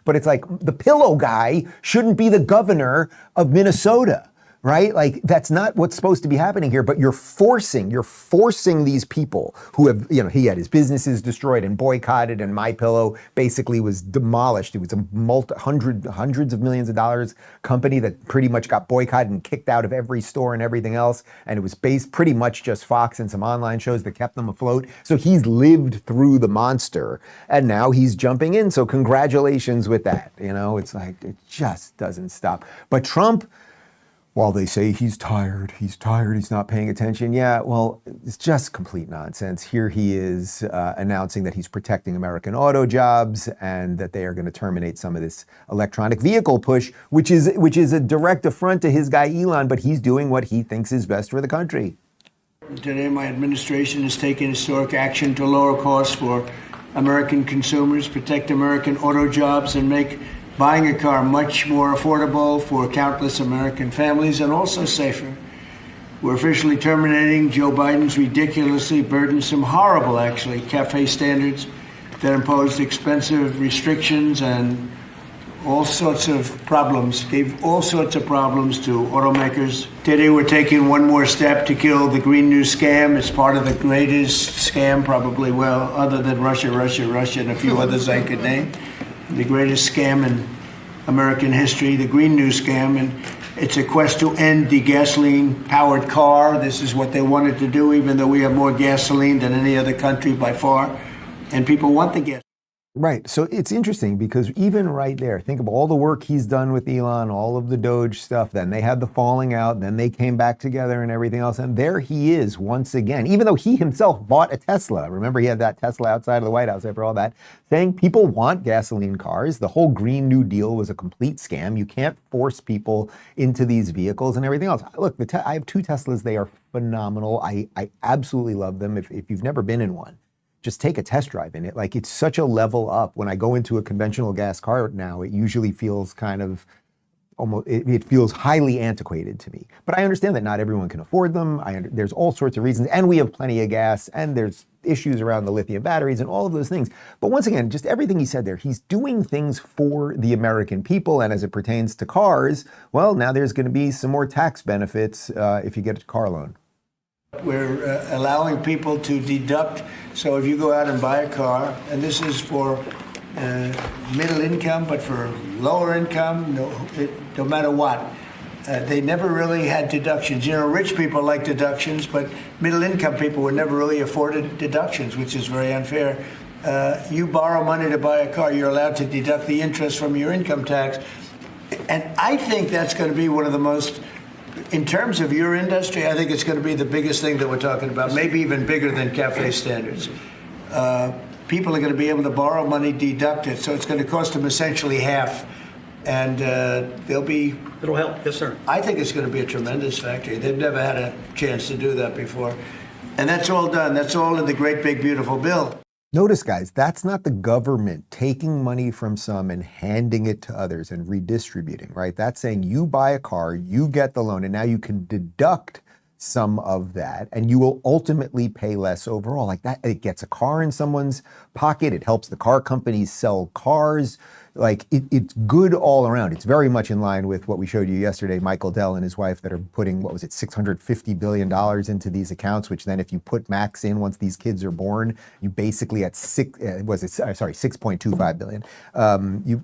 But it's like the pillow guy shouldn't be the governor of Minnesota, right? Like that's not what's supposed to be happening here, but you're forcing these people who have, he had his businesses destroyed and boycotted, and MyPillow basically was demolished. It was a hundreds of millions of dollars company that pretty much got boycotted and kicked out of every store and everything else. And it was based pretty much just Fox and some online shows that kept them afloat. So he's lived through the monster and now he's jumping in. So congratulations with that. It's like, it just doesn't stop. But Trump, while they say he's tired, he's not paying attention. Yeah, well, it's just complete nonsense. Here he is announcing that he's protecting American auto jobs and that they are going to terminate some of this electronic vehicle push, which is a direct affront to his guy Elon, but he's doing what he thinks is best for the country. Today, my administration has taken historic action to lower costs for American consumers, protect American auto jobs, and make buying a car much more affordable for countless American families and also safer. We're officially terminating Joe Biden's ridiculously burdensome, horrible actually, CAFE standards that imposed expensive restrictions and all sorts of problems, gave all sorts of problems to automakers. Today we're taking one more step to kill the Green New Scam. It's part of the greatest scam probably, well, other than Russia, and a few others I could name. The greatest scam in American history, the Green New Scam. And it's a quest to end the gasoline-powered car. This is what they wanted to do, even though we have more gasoline than any other country by far. And people want the gas. Right. So it's interesting because even right there, think of all the work he's done with Elon, all of the Doge stuff. Then they had the falling out. Then they came back together and everything else. And there he is once again, even though he himself bought a Tesla. Remember, he had that Tesla outside of the White House after all that, saying people want gasoline cars. The whole Green New Deal was a complete scam. You can't force people into these vehicles and everything else. Look, I have 2 Teslas. They are phenomenal. I absolutely love them. If you've never been in one, just take a test drive in it. Like, it's such a level up. When I go into a conventional gas car now, it usually feels kind of almost, it feels highly antiquated to me. But I understand that not everyone can afford them. There's all sorts of reasons, and we have plenty of gas, and there's issues around the lithium batteries and all of those things. But once again, just everything he said there, he's doing things for the American people. And as it pertains to cars, well, now there's going to be some more tax benefits if you get a car loan. We're allowing people to deduct. So if you go out and buy a car, and this is for middle income, but for lower income, no matter what, they never really had deductions. You know, rich people like deductions, but middle income people were never really afforded deductions, which is very unfair. You borrow money to buy a car, you're allowed to deduct the interest from your income tax. And I think that's going to be one of the most, in terms of your industry, I think it's going to be the biggest thing that we're talking about, maybe even bigger than CAFE standards. People are going to be able to borrow money, deduct it, so it's going to cost them essentially half. And they'll be... It'll help, yes, sir. I think it's going to be a tremendous factory. They've never had a chance to do that before. And that's all done. That's all in the great, big, beautiful bill. Notice, guys, that's not the government taking money from some and handing it to others and redistributing, right? That's saying you buy a car, you get the loan, and now you can deduct some of that, and you will ultimately pay less overall. Like that, it gets a car in someone's pocket. It helps the car companies sell cars. Like it's good all around. It's very much in line with what we showed you yesterday, Michael Dell and his wife that are putting, what was it, $650 billion into these accounts, which then if you put max in once these kids are born, you basically at 6.25 billion.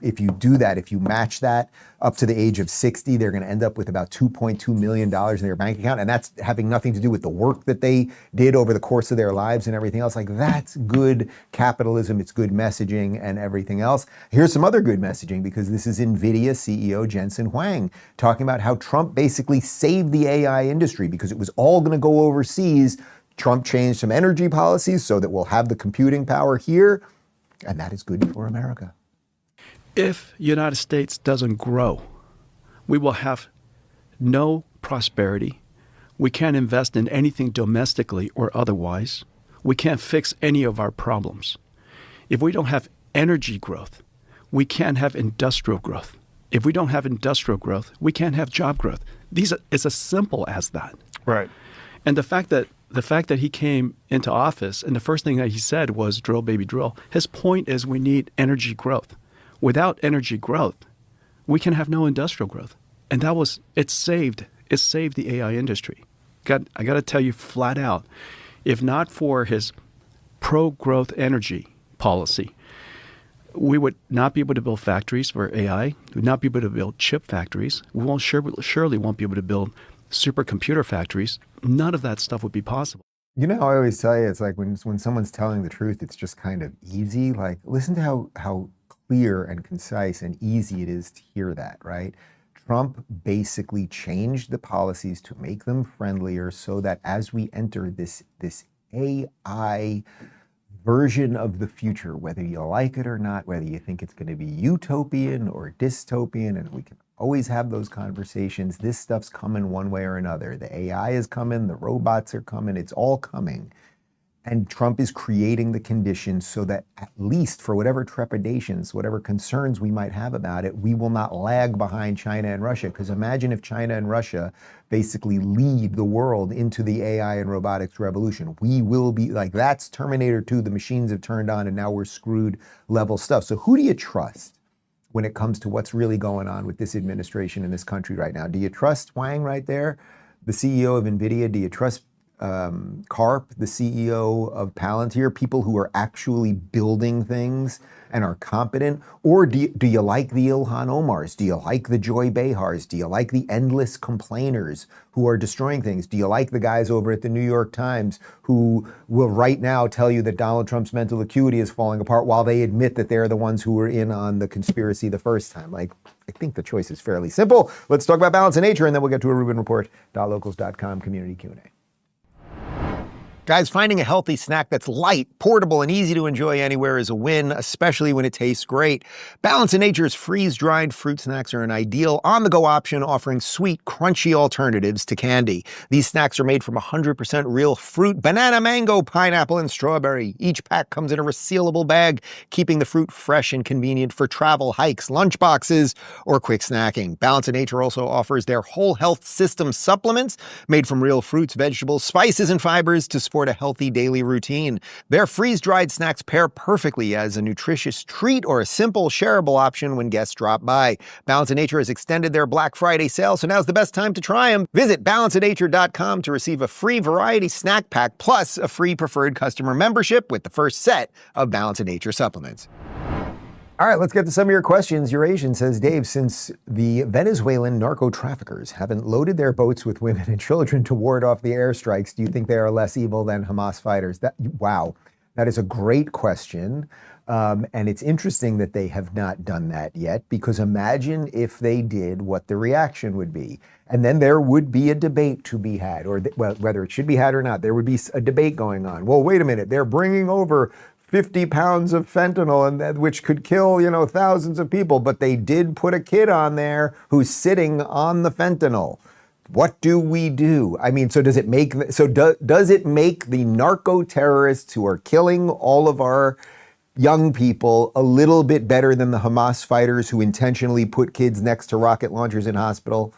If you do that, if you match that up to the age of 60, they're going to end up with about $2.2 million in their bank account. And that's having nothing to do with the work that they did over the course of their lives and everything else. Like that's good capitalism. It's good messaging and everything else. Here's some other good messaging, because this is NVIDIA CEO Jensen Huang talking about how Trump basically saved the AI industry because it was all going to go overseas. Trump changed some energy policies so that we'll have the computing power here, and that is good for America. If the United States doesn't grow, we will have no prosperity. We can't invest in anything domestically or otherwise. We can't fix any of our problems. If we don't have energy growth, we can't have industrial growth. If we don't have industrial growth, we can't have job growth. It's as simple as that. Right. And the fact that he came into office and the first thing that he said was drill, baby, drill. His point is we need energy growth. Without energy growth, we can have no industrial growth. And it saved the AI industry. I got to tell you flat out, if not for his pro-growth energy policy, we would not be able to build factories for AI. We would not be able to build chip factories. We surely won't be able to build supercomputer factories. None of that stuff would be possible. You know, I always tell you, it's like when someone's telling the truth, it's just kind of easy. Like, listen to how clear and concise and easy it is to hear that, right? Trump basically changed the policies to make them friendlier so that as we enter this AI version of the future, whether you like it or not, whether you think it's going to be utopian or dystopian, and we can always have those conversations. This stuff's coming one way or another. The AI is coming, the robots are coming, it's all coming. And Trump is creating the conditions so that at least for whatever trepidations, whatever concerns we might have about it, we will not lag behind China and Russia. Because imagine if China and Russia basically lead the world into the AI and robotics revolution. We will be like, that's Terminator 2, the machines have turned on and now we're screwed level stuff. So who do you trust when it comes to what's really going on with this administration in this country right now? Do you trust Wang right there, the CEO of NVIDIA? Do you trust Karp, the CEO of Palantir, people who are actually building things and are competent? Or do you like the Ilhan Omars? Do you like the Joy Behars? Do you like the endless complainers who are destroying things? Do you like the guys over at the New York Times who will right now tell you that Donald Trump's mental acuity is falling apart while they admit that they're the ones who were in on the conspiracy the first time? Like, I think the choice is fairly simple. Let's talk about balance of nature, and then we'll get to a RubinReport.locals.com community Q&A. Guys, finding a healthy snack that's light, portable, and easy to enjoy anywhere is a win, especially when it tastes great. Balance of Nature's freeze-dried fruit snacks are an ideal on-the-go option, offering sweet, crunchy alternatives to candy. These snacks are made from 100% real fruit, banana, mango, pineapple, and strawberry. Each pack comes in a resealable bag, keeping the fruit fresh and convenient for travel, hikes, lunch boxes, or quick snacking. Balance of Nature also offers their whole health system supplements made from real fruits, vegetables, spices, and fibers to support a healthy daily routine. Their freeze-dried snacks pair perfectly as a nutritious treat or a simple shareable option when guests drop by. Balance of Nature has extended their Black Friday sale, so now's the best time to try them. Visit balanceofnature.com to receive a free variety snack pack plus a free preferred customer membership with the first set of Balance of Nature supplements. All right, let's get to some of your questions. Eurasian says, Dave, since the Venezuelan narco traffickers haven't loaded their boats with women and children to ward off the airstrikes, do you think they are less evil than Hamas fighters? Wow, that is a great question. And it's interesting that they have not done that yet, because imagine if they did, what the reaction would be. And then there would be a debate to be had, or whether it should be had or not, there would be a debate going on. Well, wait a minute, they're bringing over 50 pounds of fentanyl, and which could kill, thousands of people. But they did put a kid on there who's sitting on the fentanyl. What do we do? I mean, so does it make the narco terrorists who are killing all of our young people a little bit better than the Hamas fighters who intentionally put kids next to rocket launchers in hospital?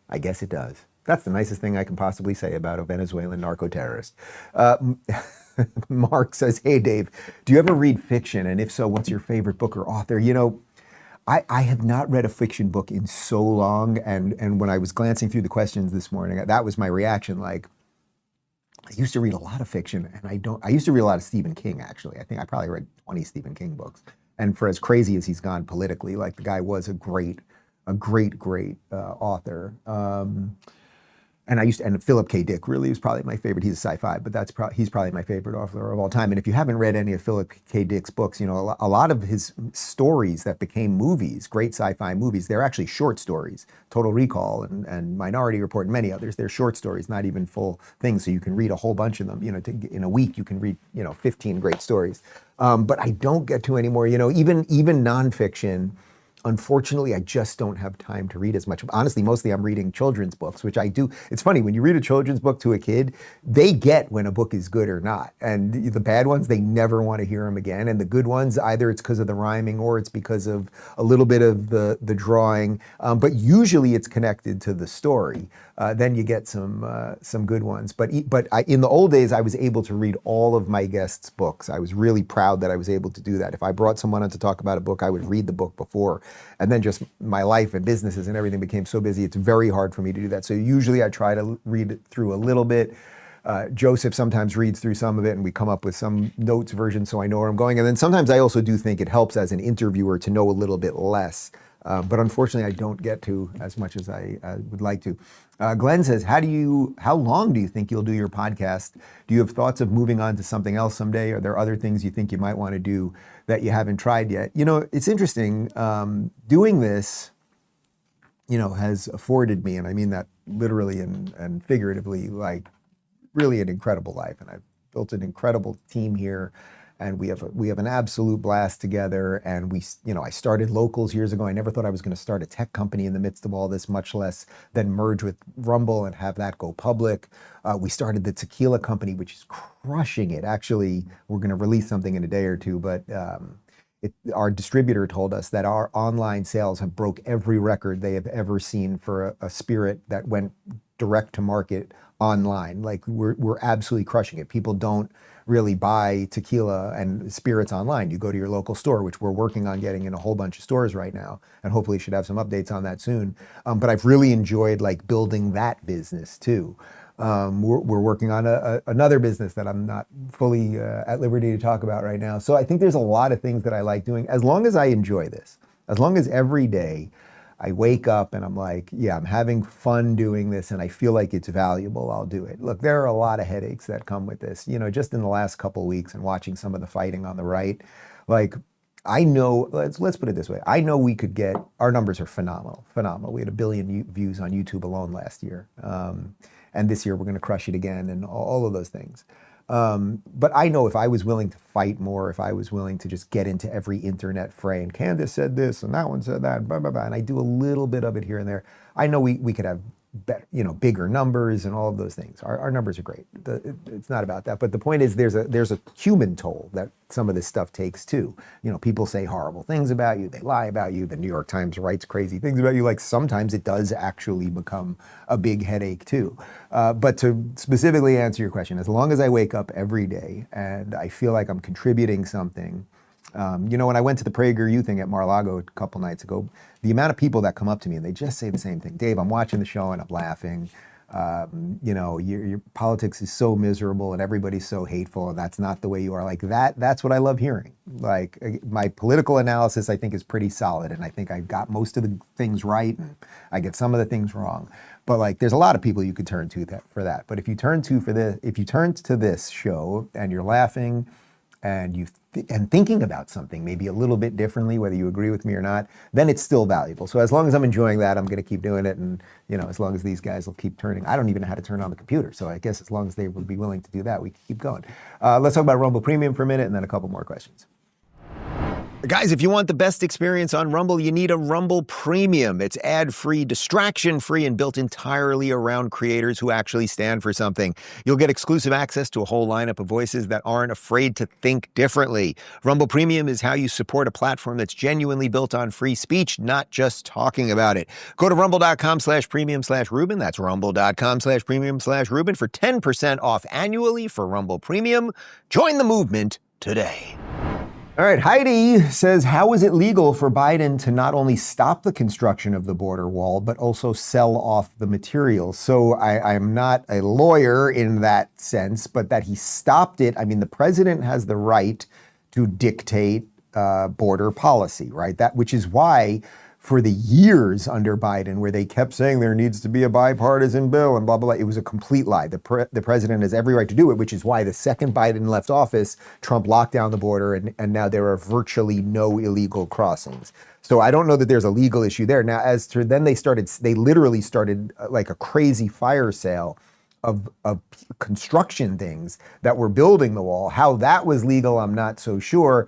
I guess it does. That's the nicest thing I can possibly say about a Venezuelan narco terrorist. Mark says, hey, Dave, do you ever read fiction? And if so, what's your favorite book or author? I have not read a fiction book in so long. And when I was glancing through the questions this morning, that was my reaction. Like, I used to read a lot of fiction, and I used to read a lot of Stephen King, actually. I think I probably read 20 Stephen King books. And for as crazy as he's gone politically, like, the guy was a great author. And Philip K. Dick really was probably my favorite. He's a sci-fi, but he's probably my favorite author of all time. And if you haven't read any of Philip K. Dick's books, a lot of his stories that became movies, great sci-fi movies, they're actually short stories. Total Recall and Minority Report and many others, they're short stories, not even full things. So you can read a whole bunch of them. In a week, you can read 15 great stories. But I don't get to anymore. Even nonfiction. Unfortunately, I just don't have time to read as much. Honestly, mostly I'm reading children's books, which I do. It's funny, when you read a children's book to a kid, they get when a book is good or not. And the bad ones, they never want to hear them again. And the good ones, either it's because of the rhyming or it's because of a little bit of the drawing. But usually it's connected to the story. Then you get some good ones. But in the old days, I was able to read all of my guests' books. I was really proud that I was able to do that. If I brought someone on to talk about a book, I would read the book before. And then just my life and businesses and everything became so busy, it's very hard for me to do that. So usually I try to read it through a little bit. Joseph sometimes reads through some of it and we come up with some notes version so I know where I'm going. And then sometimes I also do think it helps as an interviewer to know a little bit less. But unfortunately, I don't get to as much as I would like to. Glenn says, how long do you think you'll do your podcast? Do you have thoughts of moving on to something else someday? Are there other things you think you might want to do that you haven't tried yet? It's interesting. Doing this, has afforded me, and I mean that literally and figuratively, like really an incredible life. And I've built an incredible team here. and we have an absolute blast together. And I started Locals years ago. I never thought I was going to start a tech company in the midst of all this, much less then merge with Rumble and have that go public. We started the tequila company, which is crushing it. Actually, we're going to release something in a day or two, but our distributor told us that our online sales have broke every record they have ever seen for a spirit that went direct to market online. Like we're absolutely crushing it. People don't really buy tequila and spirits online. You go to your local store, which we're working on getting in a whole bunch of stores right now, and hopefully should have some updates on that soon. But I've really enjoyed like building that business too. We're working on another business that I'm not fully at liberty to talk about right now. So I think there's a lot of things that I like doing, as long as I enjoy this, as long as every day I wake up and I'm like, yeah, I'm having fun doing this and I feel like it's valuable, I'll do it. Look, there are a lot of headaches that come with this. Just in the last couple of weeks and watching some of the fighting on the right, like I know, let's put it this way. I know we could get, our numbers are phenomenal. We had 1 billion views on YouTube alone last year. And this year we're going to crush it again and all of those things. But I know if I was willing to fight more, if I was willing to just get into every internet fray, and Candace said this and that one said that, blah, blah, blah, and I do a little bit of it here and there, I know we could have better, bigger numbers and all of those things. Our numbers are great. It's not about that. But the point is there's a human toll that some of this stuff takes too. People say horrible things about you. They lie about you. The New York Times writes crazy things about you. Like sometimes it does actually become a big headache too. But to specifically answer your question, as long as I wake up every day and I feel like I'm contributing something. When I went to the PragerU thing at Mar-a-Lago a couple nights ago, the amount of people that come up to me and they just say the same thing. Dave, I'm watching the show and I'm laughing. Your politics is so miserable and everybody's so hateful and that's not the way you are. Like that's what I love hearing. Like my political analysis, I think, is pretty solid and I think I got most of the things right and I get some of the things wrong. But like there's a lot of people you could turn to for that. But if you turn to this show and you're laughing and thinking about something maybe a little bit differently, whether you agree with me or not, then it's still valuable. So as long as I'm enjoying that, I'm going to keep doing it. And, as long as these guys will keep turning, I don't even know how to turn on the computer. So I guess as long as they would be willing to do that, we can keep going. Let's talk about Rumble Premium for a minute and then a couple more questions. Guys, if you want the best experience on Rumble, you need a Rumble Premium. It's ad-free, distraction-free, and built entirely around creators who actually stand for something. You'll get exclusive access to a whole lineup of voices that aren't afraid to think differently. Rumble Premium is how you support a platform that's genuinely built on free speech, not just talking about it. Go to rumble.com/premium/Rubin. That's rumble.com/premium/Rubin for 10% off annually for Rumble Premium. Join the movement today. All right, Heidi says, how is it legal for Biden to not only stop the construction of the border wall, but also sell off the materials? So I'm not a lawyer in that sense, but that he stopped it. I mean, the president has the right to dictate border policy, right? Which is why for the years under Biden, where they kept saying there needs to be a bipartisan bill and blah, blah, blah, it was a complete lie. The president has every right to do it, which is why the second Biden left office, Trump locked down the border and now there are virtually no illegal crossings. So I don't know that there's a legal issue there. Now, as to then they literally started like a crazy fire sale of construction things that were building the wall. How that was legal, I'm not so sure.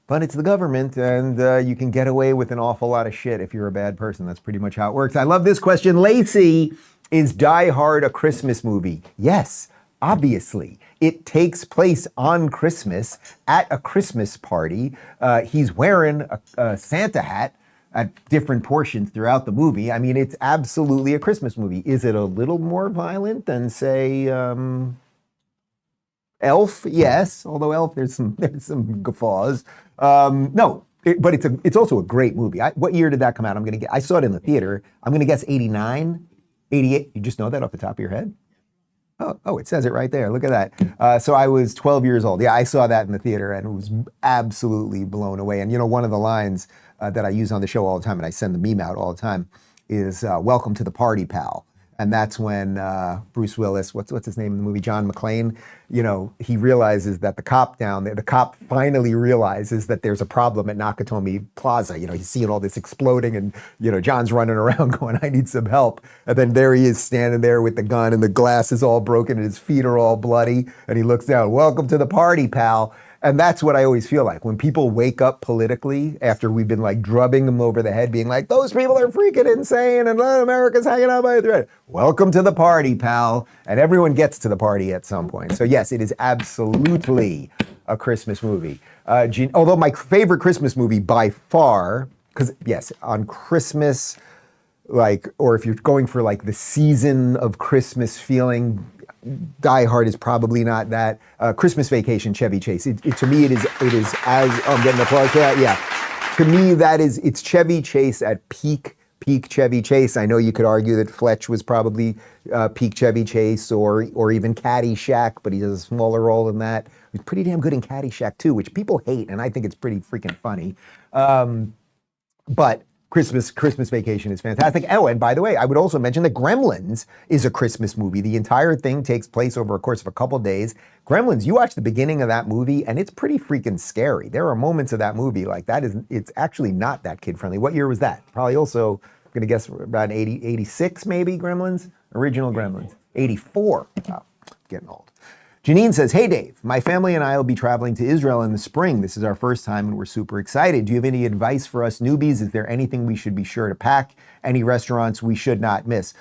But it's the government, and you can get away with an awful lot of shit if you're a bad person. That's pretty much how it works. I love this question. Lacey, is Die Hard a Christmas movie? Yes, obviously. It takes place on Christmas at a Christmas party. He's wearing a Santa hat at different portions throughout the movie. I mean, it's absolutely a Christmas movie. Is it a little more violent than, say, Elf? Yes, although Elf, there's some guffaws. No, but it's also a great movie. What year did that come out? I saw it in the theater. I'm going to guess 89, 88. You just know that off the top of your head? Oh, it says it right there. Look at that. So I was 12 years old. Yeah, I saw that in the theater and was absolutely blown away. And one of the lines that I use on the show all the time, and I send the meme out all the time, is welcome to the party, pal. And that's when Bruce Willis, what's his name in the movie, John McClane, he realizes that the cop down there, the cop finally realizes that there's a problem at Nakatomi Plaza. He's seeing all this exploding and, John's running around going, I need some help. And then there he is standing there with the gun and the glass is all broken and his feet are all bloody. And he looks down, welcome to the party, pal. And that's what I always feel like when people wake up politically after we've been like drubbing them over the head, being like, those people are freaking insane and America's hanging out by a thread. Welcome to the party, pal. And everyone gets to the party at some point. So yes, it is absolutely a Christmas movie. Although my favorite Christmas movie by far, because yes, on Christmas, like, or if you're going for like the season of Christmas feeling, Die Hard is probably not that. Christmas Vacation, Chevy Chase. To me, it is as, I'm getting applause for that. Yeah. To me, it's Chevy Chase at peak Chevy Chase. I know you could argue that Fletch was probably peak Chevy Chase or even Caddyshack, but he does a smaller role in that. He's pretty damn good in Caddyshack too, which people hate, and I think it's pretty freaking funny. But Christmas Vacation is fantastic. Oh, and by the way, I would also mention that Gremlins is a Christmas movie. The entire thing takes place over a course of a couple days. Gremlins, you watch the beginning of that movie, and it's pretty freaking scary. There are moments of that movie like that it's actually not that kid-friendly. What year was that? Probably also, I'm going to guess about 86 maybe, Gremlins? Original Gremlins. 84. Wow, getting old. Janine says, hey Dave, my family and I will be traveling to Israel in the spring. This is our first time and we're super excited. Do you have any advice for us newbies? Is there anything we should be sure to pack? Any restaurants we should not miss?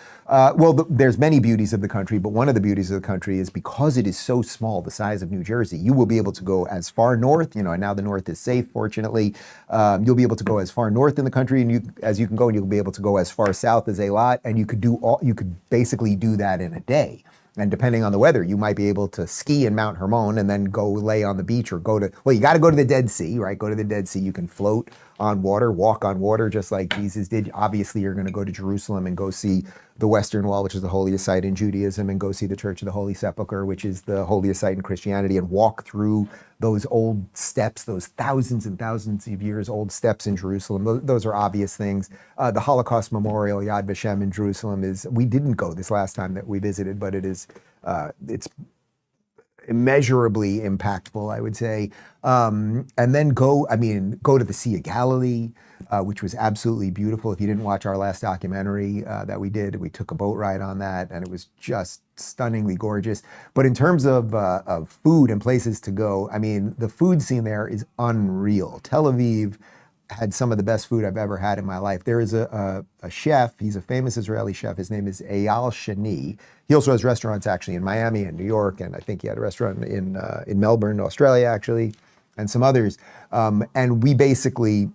There's many beauties of the country, but one of the beauties of the country is because it is so small, the size of New Jersey, you will be able to go as far north, and now the north is safe, fortunately. You'll be able to go as far north in the country as you can go, and you'll be able to go as far south as Eilat, and you could basically do that in a day. And depending on the weather, you might be able to ski in Mount Hermon and then go lay on the beach or you got to go to the Dead Sea, right? Go to the Dead Sea. You can float on water, walk on water, just like Jesus did. Obviously, you're going to go to Jerusalem and go see the Western Wall, which is the holiest site in Judaism, and go see the Church of the Holy Sepulchre, which is the holiest site in Christianity, and walk through those old steps, those thousands and thousands of years old steps in Jerusalem. Those are obvious things. The Holocaust Memorial, Yad Vashem in Jerusalem we didn't go this last time that we visited, but it's immeasurably impactful, I would say. And then go to the Sea of Galilee, which was absolutely beautiful. If you didn't watch our last documentary that we did, we took a boat ride on that, and it was just stunningly gorgeous. But in terms of food and places to go, the food scene there is unreal. Tel Aviv had some of the best food I've ever had in my life. There is a chef, he's a famous Israeli chef, his name is Eyal Shani. He also has restaurants actually in Miami and New York, and I think he had a restaurant in Melbourne, Australia actually, and some others. And we basically,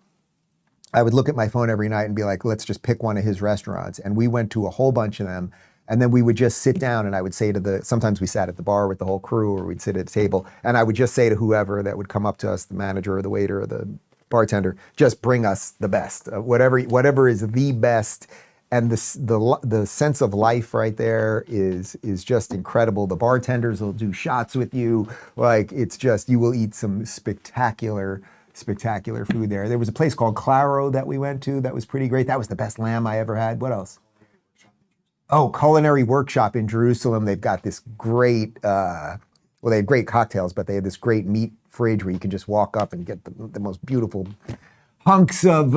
I would look at my phone every night and be like, let's just pick one of his restaurants. And we went to a whole bunch of them, and then we would just sit down, and I would say sometimes we sat at the bar with the whole crew, or we'd sit at a table, and I would just say to whoever that would come up to us, the manager or the waiter or the bartender, just bring us the best, whatever is the best. And the sense of life right there is just incredible. The bartenders will do shots with you. Like, it's just, you will eat some spectacular food there. There was a place called Claro that we went to that was pretty great. That was the best lamb I ever had. What else? Oh, Culinary Workshop in Jerusalem. They've got this great, they had great cocktails, but they had this great meat fridge where you can just walk up and get the most beautiful hunks of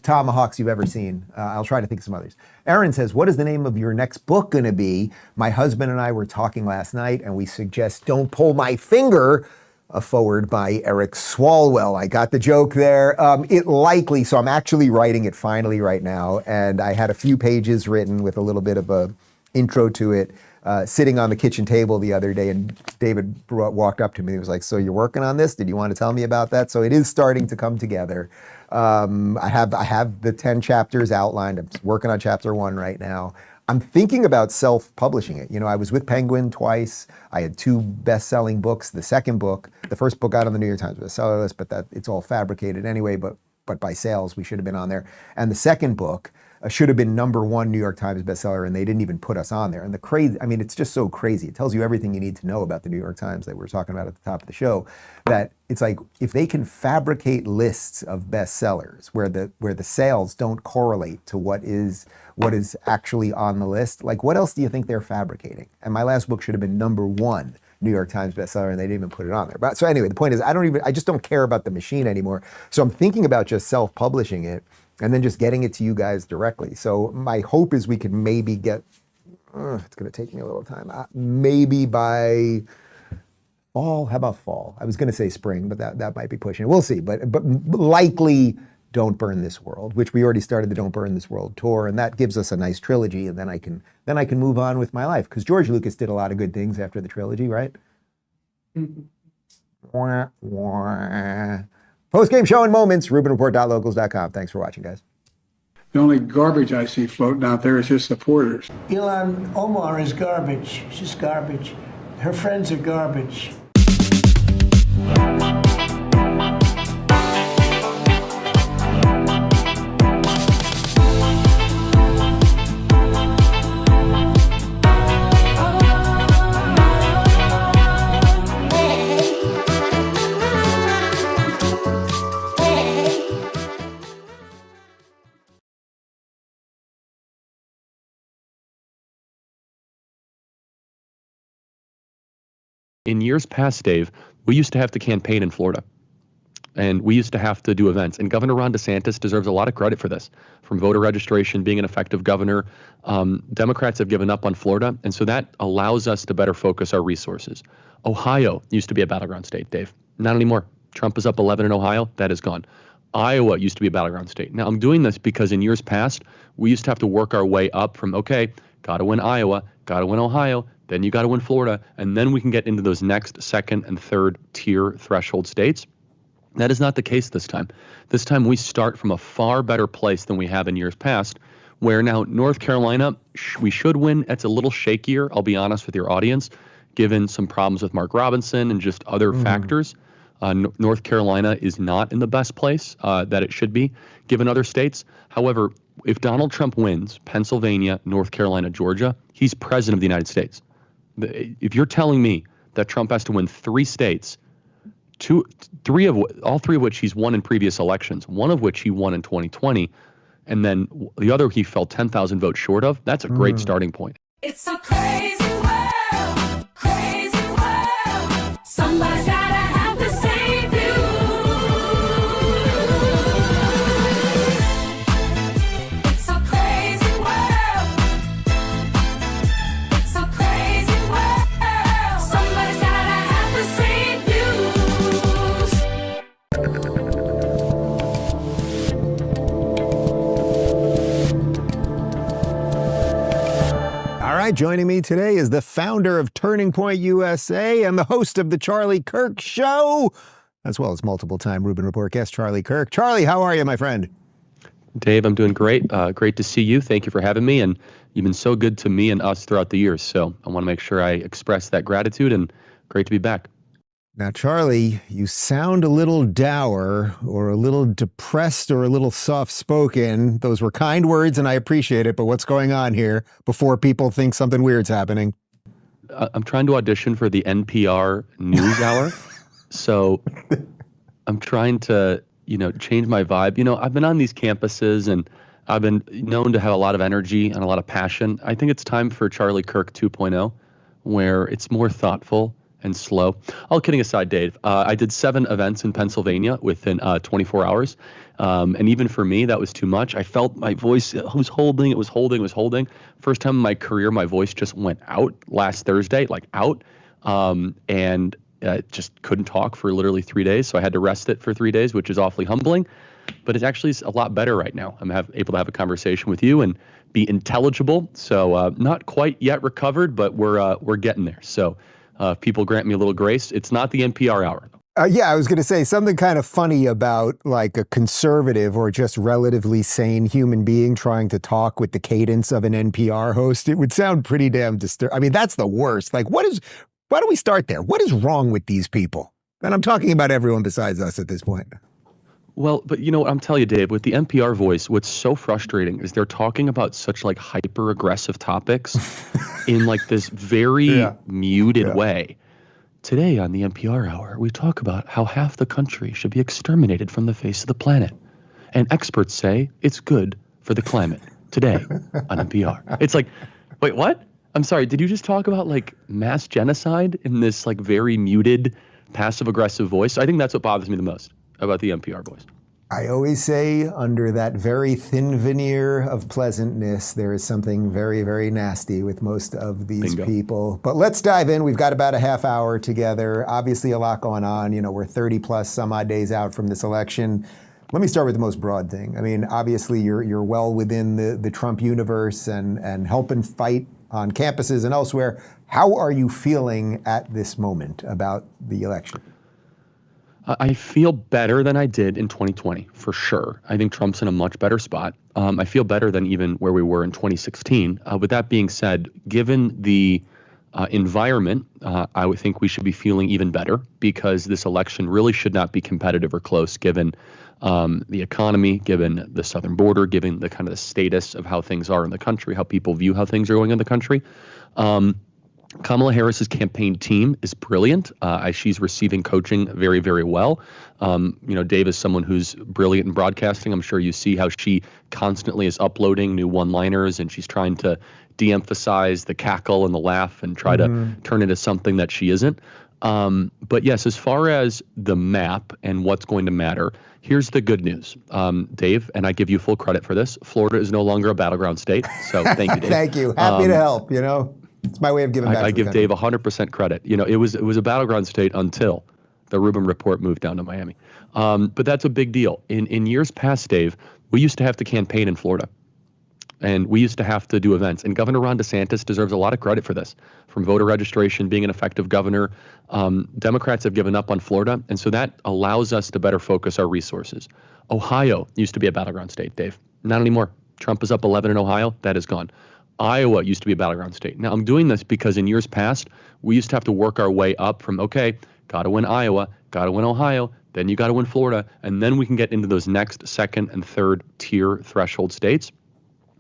tomahawks you've ever seen. I'll try to think of some others. Aaron says, what is the name of your next book going to be? My husband and I were talking last night, and we suggest Don't Pull My Finger, a foreword by Eric Swalwell. I got the joke there. So I'm actually writing it finally right now, and I had a few pages written with a little bit of a intro to it. Sitting on the kitchen table the other day, and David walked up to me and was like, so you're working on this? Did you want to tell me about that? So it is starting to come together. I have the 10 chapters outlined. I'm working on chapter 1 right now. I'm thinking about self-publishing it. I was with Penguin twice. I had 2 best-selling books. The first book got on the New York Times bestseller list, but it's all fabricated anyway, but by sales, we should have been on there. And the second book should have been #1 New York Times bestseller, and they didn't even put us on there. And it's just so crazy. It tells you everything you need to know about the New York Times that we were talking about at the top of the show, that it's like, if they can fabricate lists of bestsellers where the sales don't correlate to what is actually on the list, like, what else do you think they're fabricating? And my last book should have been #1 New York Times bestseller, and they didn't even put it on there. But so anyway, the point is, I just don't care about the machine anymore. So I'm thinking about just self-publishing it, and then just getting it to you guys directly. So my hope is we can maybe get, it's going to take me a little time, maybe by fall. How about fall? I was going to say spring, but that might be pushing it. We'll see. But likely Don't Burn This World, which we already started the Don't Burn This World tour, and that gives us a nice trilogy, and then I can move on with my life, because George Lucas did a lot of good things after the trilogy, right? Wah, wah. Post-game show and moments, RubinReport.locals.com. Thanks for watching, guys. The only garbage I see floating out there is his supporters. Ilhan Omar is garbage. She's garbage. Her friends are garbage. In years past, Dave, we used to have to campaign in Florida, and we used to have to do events. And Governor Ron DeSantis deserves a lot of credit for this, from voter registration, being an effective governor. Democrats have given up on Florida, and so that allows us to better focus our resources. Ohio used to be a battleground state, Dave. Not anymore. Trump is up 11 in Ohio. That is gone. Iowa used to be a battleground state. Now, I'm doing this because in years past, we used to have to work our way up from, okay, got to win Iowa, got to win Ohio, then you got to win Florida, and then we can get into those next second and third tier threshold states. That is not the case this time. This time we start from a far better place than we have in years past, where now North Carolina, we should win. It's a little shakier, I'll be honest with your audience, given some problems with Mark Robinson and just other factors. North Carolina is not in the best place that it should be, given other states. However, if Donald Trump wins Pennsylvania, North Carolina, Georgia, he's president of the United States. If you're telling me that Trump has to win 3 states, all three of which he's won in previous elections, one of which he won in 2020, and then the other he fell 10,000 votes short of, that's a great starting point. It's a crazy world, crazy world. Somebody's gotta have to save you. It's a crazy world. It's a crazy world. Somebody's gotta have to save you. All right, joining me today is the founder of Turning Point USA and the host of the Charlie Kirk Show, as well as multiple-time Rubin Report guest Charlie Kirk. Charlie, how are you, my friend? Dave, I'm doing great. Great to see you. Thank you for having me. And you've been so good to me and us throughout the years. So I want to make sure I express that gratitude, and great to be back. Now, Charlie, you sound a little dour or a little depressed or a little soft-spoken. Those were kind words, and I appreciate it. But what's going on here before people think something weird's happening? I'm trying to audition for the NPR News Hour. So I'm trying to, change my vibe. I've been on these campuses, and I've been known to have a lot of energy and a lot of passion. I think it's time for Charlie Kirk 2.0, where it's more thoughtful and slow. All kidding aside, Dave, I did 7 events in Pennsylvania within 24 hours. And even for me, that was too much. I felt my voice was holding. First time in my career, my voice just went out last Thursday, and just couldn't talk for literally 3 days. So I had to rest it for 3 days, which is awfully humbling. But it's actually a lot better right now. I'm able to have a conversation with you and be intelligible. So not quite yet recovered, but we're getting there. So if people grant me a little grace, it's not the NPR hour. Yeah, I was going to say something kind of funny about like a conservative or just relatively sane human being trying to talk with the cadence of an NPR host. It would sound pretty damn disturbing. I mean, that's the worst. Like, why don't we start there? What is wrong with these people? And I'm talking about everyone besides us at this point. Well, but I'm telling you, Dave, with the NPR voice, what's so frustrating is they're talking about such like hyper aggressive topics in like this very muted way. Today on the NPR Hour, we talk about how half the country should be exterminated from the face of the planet. And experts say it's good for the climate. Today on NPR. It's like, wait, what? I'm sorry, did you just talk about like mass genocide in this like very muted, passive aggressive voice? I think that's what bothers me the most about the NPR voice. I always say under that very thin veneer of pleasantness, there is something very, very nasty with most of these people. But let's dive in. We've got about a half hour together. Obviously a lot going on. You know, we're 30 plus some odd days out from this election. Let me start with the most broad thing. I mean, obviously you're well within the Trump universe and helping fight on campuses and elsewhere. How are you feeling at this moment about the election? I feel better than I did in 2020, for sure. I think Trump's in a much better spot. I feel better than even where we were in 2016. With that being said, given the environment, I would think we should be feeling even better because this election really should not be competitive or close given the economy, given the southern border, given the kind of the status of how things are in the country, how people view how things are going in the country. Kamala Harris's campaign team is brilliant. She's receiving coaching very, very well. You know, Dave is someone who's brilliant in broadcasting. I'm sure you see how she constantly is uploading new one-liners and she's trying to de-emphasize the cackle and the laugh and try to turn it into something that she isn't. But yes, as far as the map and what's going to matter, here's the good news, Dave, and I give you full credit for this. Florida is no longer a battleground state. So thank you, Dave. Thank you. Happy to help, you know. It's my way of giving back. I give Dave 100% credit. You know, it was a battleground state until the Rubin report moved down to Miami. But that's a big deal. In years past, Dave, we used to have to campaign in Florida. And we used to have to do events. And Governor Ron DeSantis deserves a lot of credit for this. From voter registration, being an effective governor, Democrats have given up on Florida. And so that allows us to better focus our resources. Ohio used to be a battleground state, Dave. Not anymore. Trump is up 11 in Ohio. That is gone. Iowa used to be a battleground state. Now, I'm doing this because in years past, we used to have to work our way up from, okay, got to win Iowa, got to win Ohio, then you got to win Florida, and then we can get into those next second and third tier threshold states.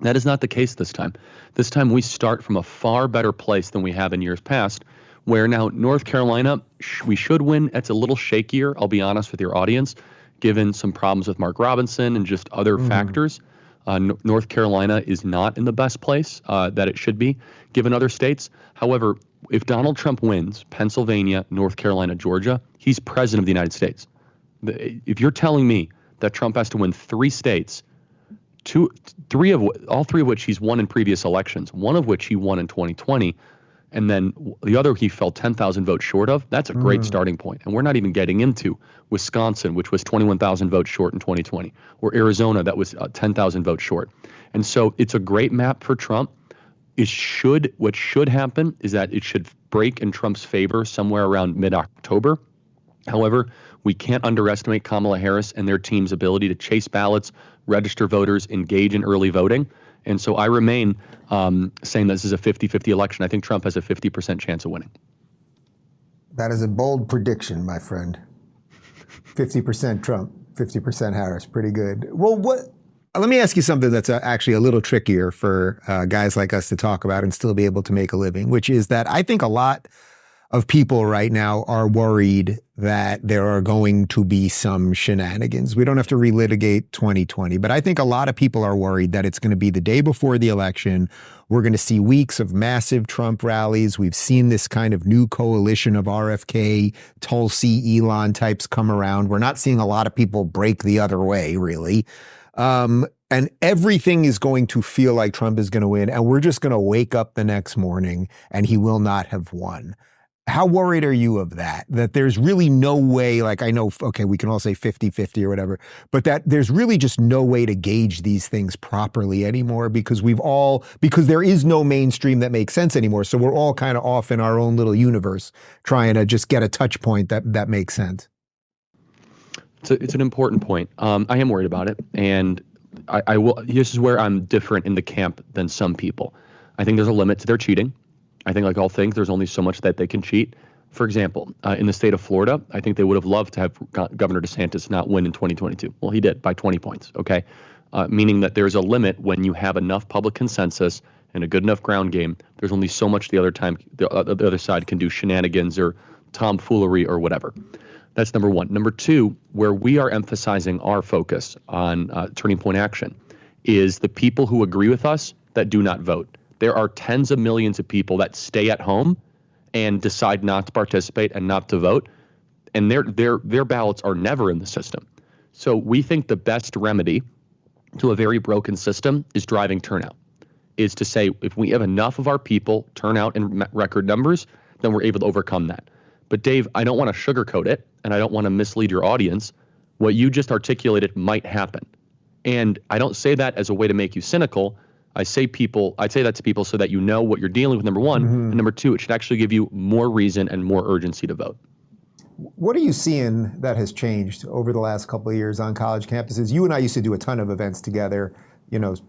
That is not the case this time. This time we start from a far better place than we have in years past, where now North Carolina, we should win. It's a little shakier, I'll be honest with your audience, given some problems with Mark Robinson and just other factors. North Carolina is not in the best place that it should be, given other states. However, if Donald Trump wins Pennsylvania, North Carolina, Georgia, he's president of the United States. If you're telling me that Trump has to win 3 states, all three of which he's won in previous elections, one of which he won in 2020, and then the other he fell 10,000 votes short of, that's a great starting point. And we're not even getting into Wisconsin, which was 21,000 votes short in 2020, or Arizona, that was 10,000 votes short. And so it's a great map for Trump. What should happen is that it should break in Trump's favor somewhere around mid-October. However, we can't underestimate Kamala Harris and their team's ability to chase ballots, register voters, engage in early voting. And so I remain saying this is a 50-50 election. I think Trump has a 50% chance of winning. That is a bold prediction, my friend. 50% Trump, 50% Harris. Pretty good. Well, let me ask you something that's actually a little trickier for guys like us to talk about and still be able to make a living, which is that I think a lot of people right now are worried that there are going to be some shenanigans. We don't have to relitigate 2020, but I think a lot of people are worried that it's going to be the day before the election. We're going to see weeks of massive Trump rallies. We've seen this kind of new coalition of RFK, Tulsi, Elon types come around. We're not seeing a lot of people break the other way, really. And everything is going to feel like Trump is going to win, and we're just going to wake up the next morning and he will not have won. How worried are you of that? That there's really no way, like I know, okay, we can all say 50-50 or whatever, but that there's really just no way to gauge these things properly anymore because because there is no mainstream that makes sense anymore. So we're all kind of off in our own little universe trying to just get a touch point that makes sense. It's an important point. I am worried about it. And I will. This is where I'm different in the camp than some people. I think there's a limit to their cheating. I think like all things, there's only so much that they can cheat. For example, in the state of Florida, I think they would have loved to have Governor DeSantis not win in 2022. Well, he did by 20 points, okay? Meaning that there's a limit when you have enough public consensus and a good enough ground game. There's only so much the other side can do shenanigans or tomfoolery or whatever. That's number one. Number two, where we are emphasizing our focus on turning point action is the people who agree with us that do not vote. There are tens of millions of people that stay at home and decide not to participate and not to vote, and their ballots are never in the system. So we think the best remedy to a very broken system is driving turnout, is to say if we have enough of our people turn out in record numbers, then we're able to overcome that. But Dave, I don't want to sugarcoat it, and I don't want to mislead your audience. What you just articulated might happen. And I don't say that as a way to make you cynical. I say that to people so that you know what you're dealing with, number one. And number two, it should actually give you more reason and more urgency to vote. What are you seeing that has changed over the last couple of years on college campuses? You and I used to do a ton of events together,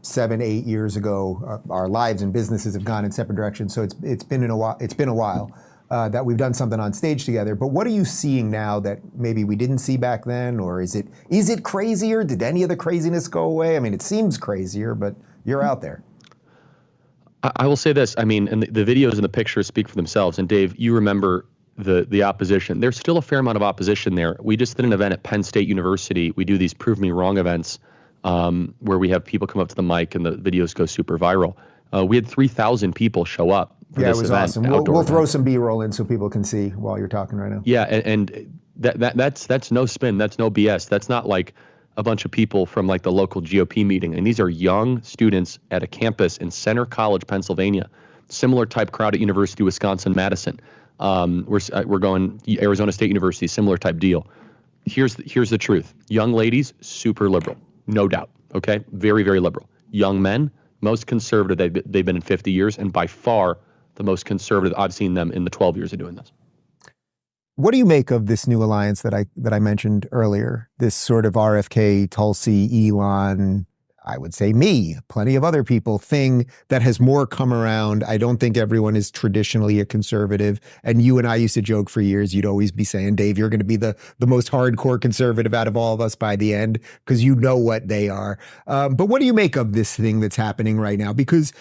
7, 8 years ago. Our lives and businesses have gone in separate directions, so it's been a while that we've done something on stage together. But what are you seeing now that maybe we didn't see back then, or is it crazier? Did any of the craziness go away? I mean, it seems crazier, but you're out there. I will say this. I mean, and the videos and the pictures speak for themselves. And Dave, you remember the opposition. There's still a fair amount of opposition there. We just did an event at Penn State University. We do these Prove Me Wrong events where we have people come up to the mic and the videos go super viral. We had 3,000 people show up for this event. Yeah, it was awesome. We'll throw some B-roll in so people can see while you're talking right now. Yeah, and that's no spin. That's no BS. That's not like a bunch of people from like the local GOP meeting. And these are young students at a campus in Center College, Pennsylvania. Similar type crowd at University of Wisconsin-Madison. We're going Arizona State University, similar type deal. Here's the truth. Young ladies, super liberal, no doubt. Okay, very, very liberal. Young men, most conservative they've been in 50 years, and by far the most conservative I've seen them in the 12 years of doing this. What do you make of this new alliance that I mentioned earlier? This sort of RFK, Tulsi, Elon, I would say me, plenty of other people thing that has more come around. I don't think everyone is traditionally a conservative. And you and I used to joke for years, you'd always be saying, Dave, you're going to be the most hardcore conservative out of all of us by the end, because you know what they are. But what do you make of this thing that's happening right now? Because,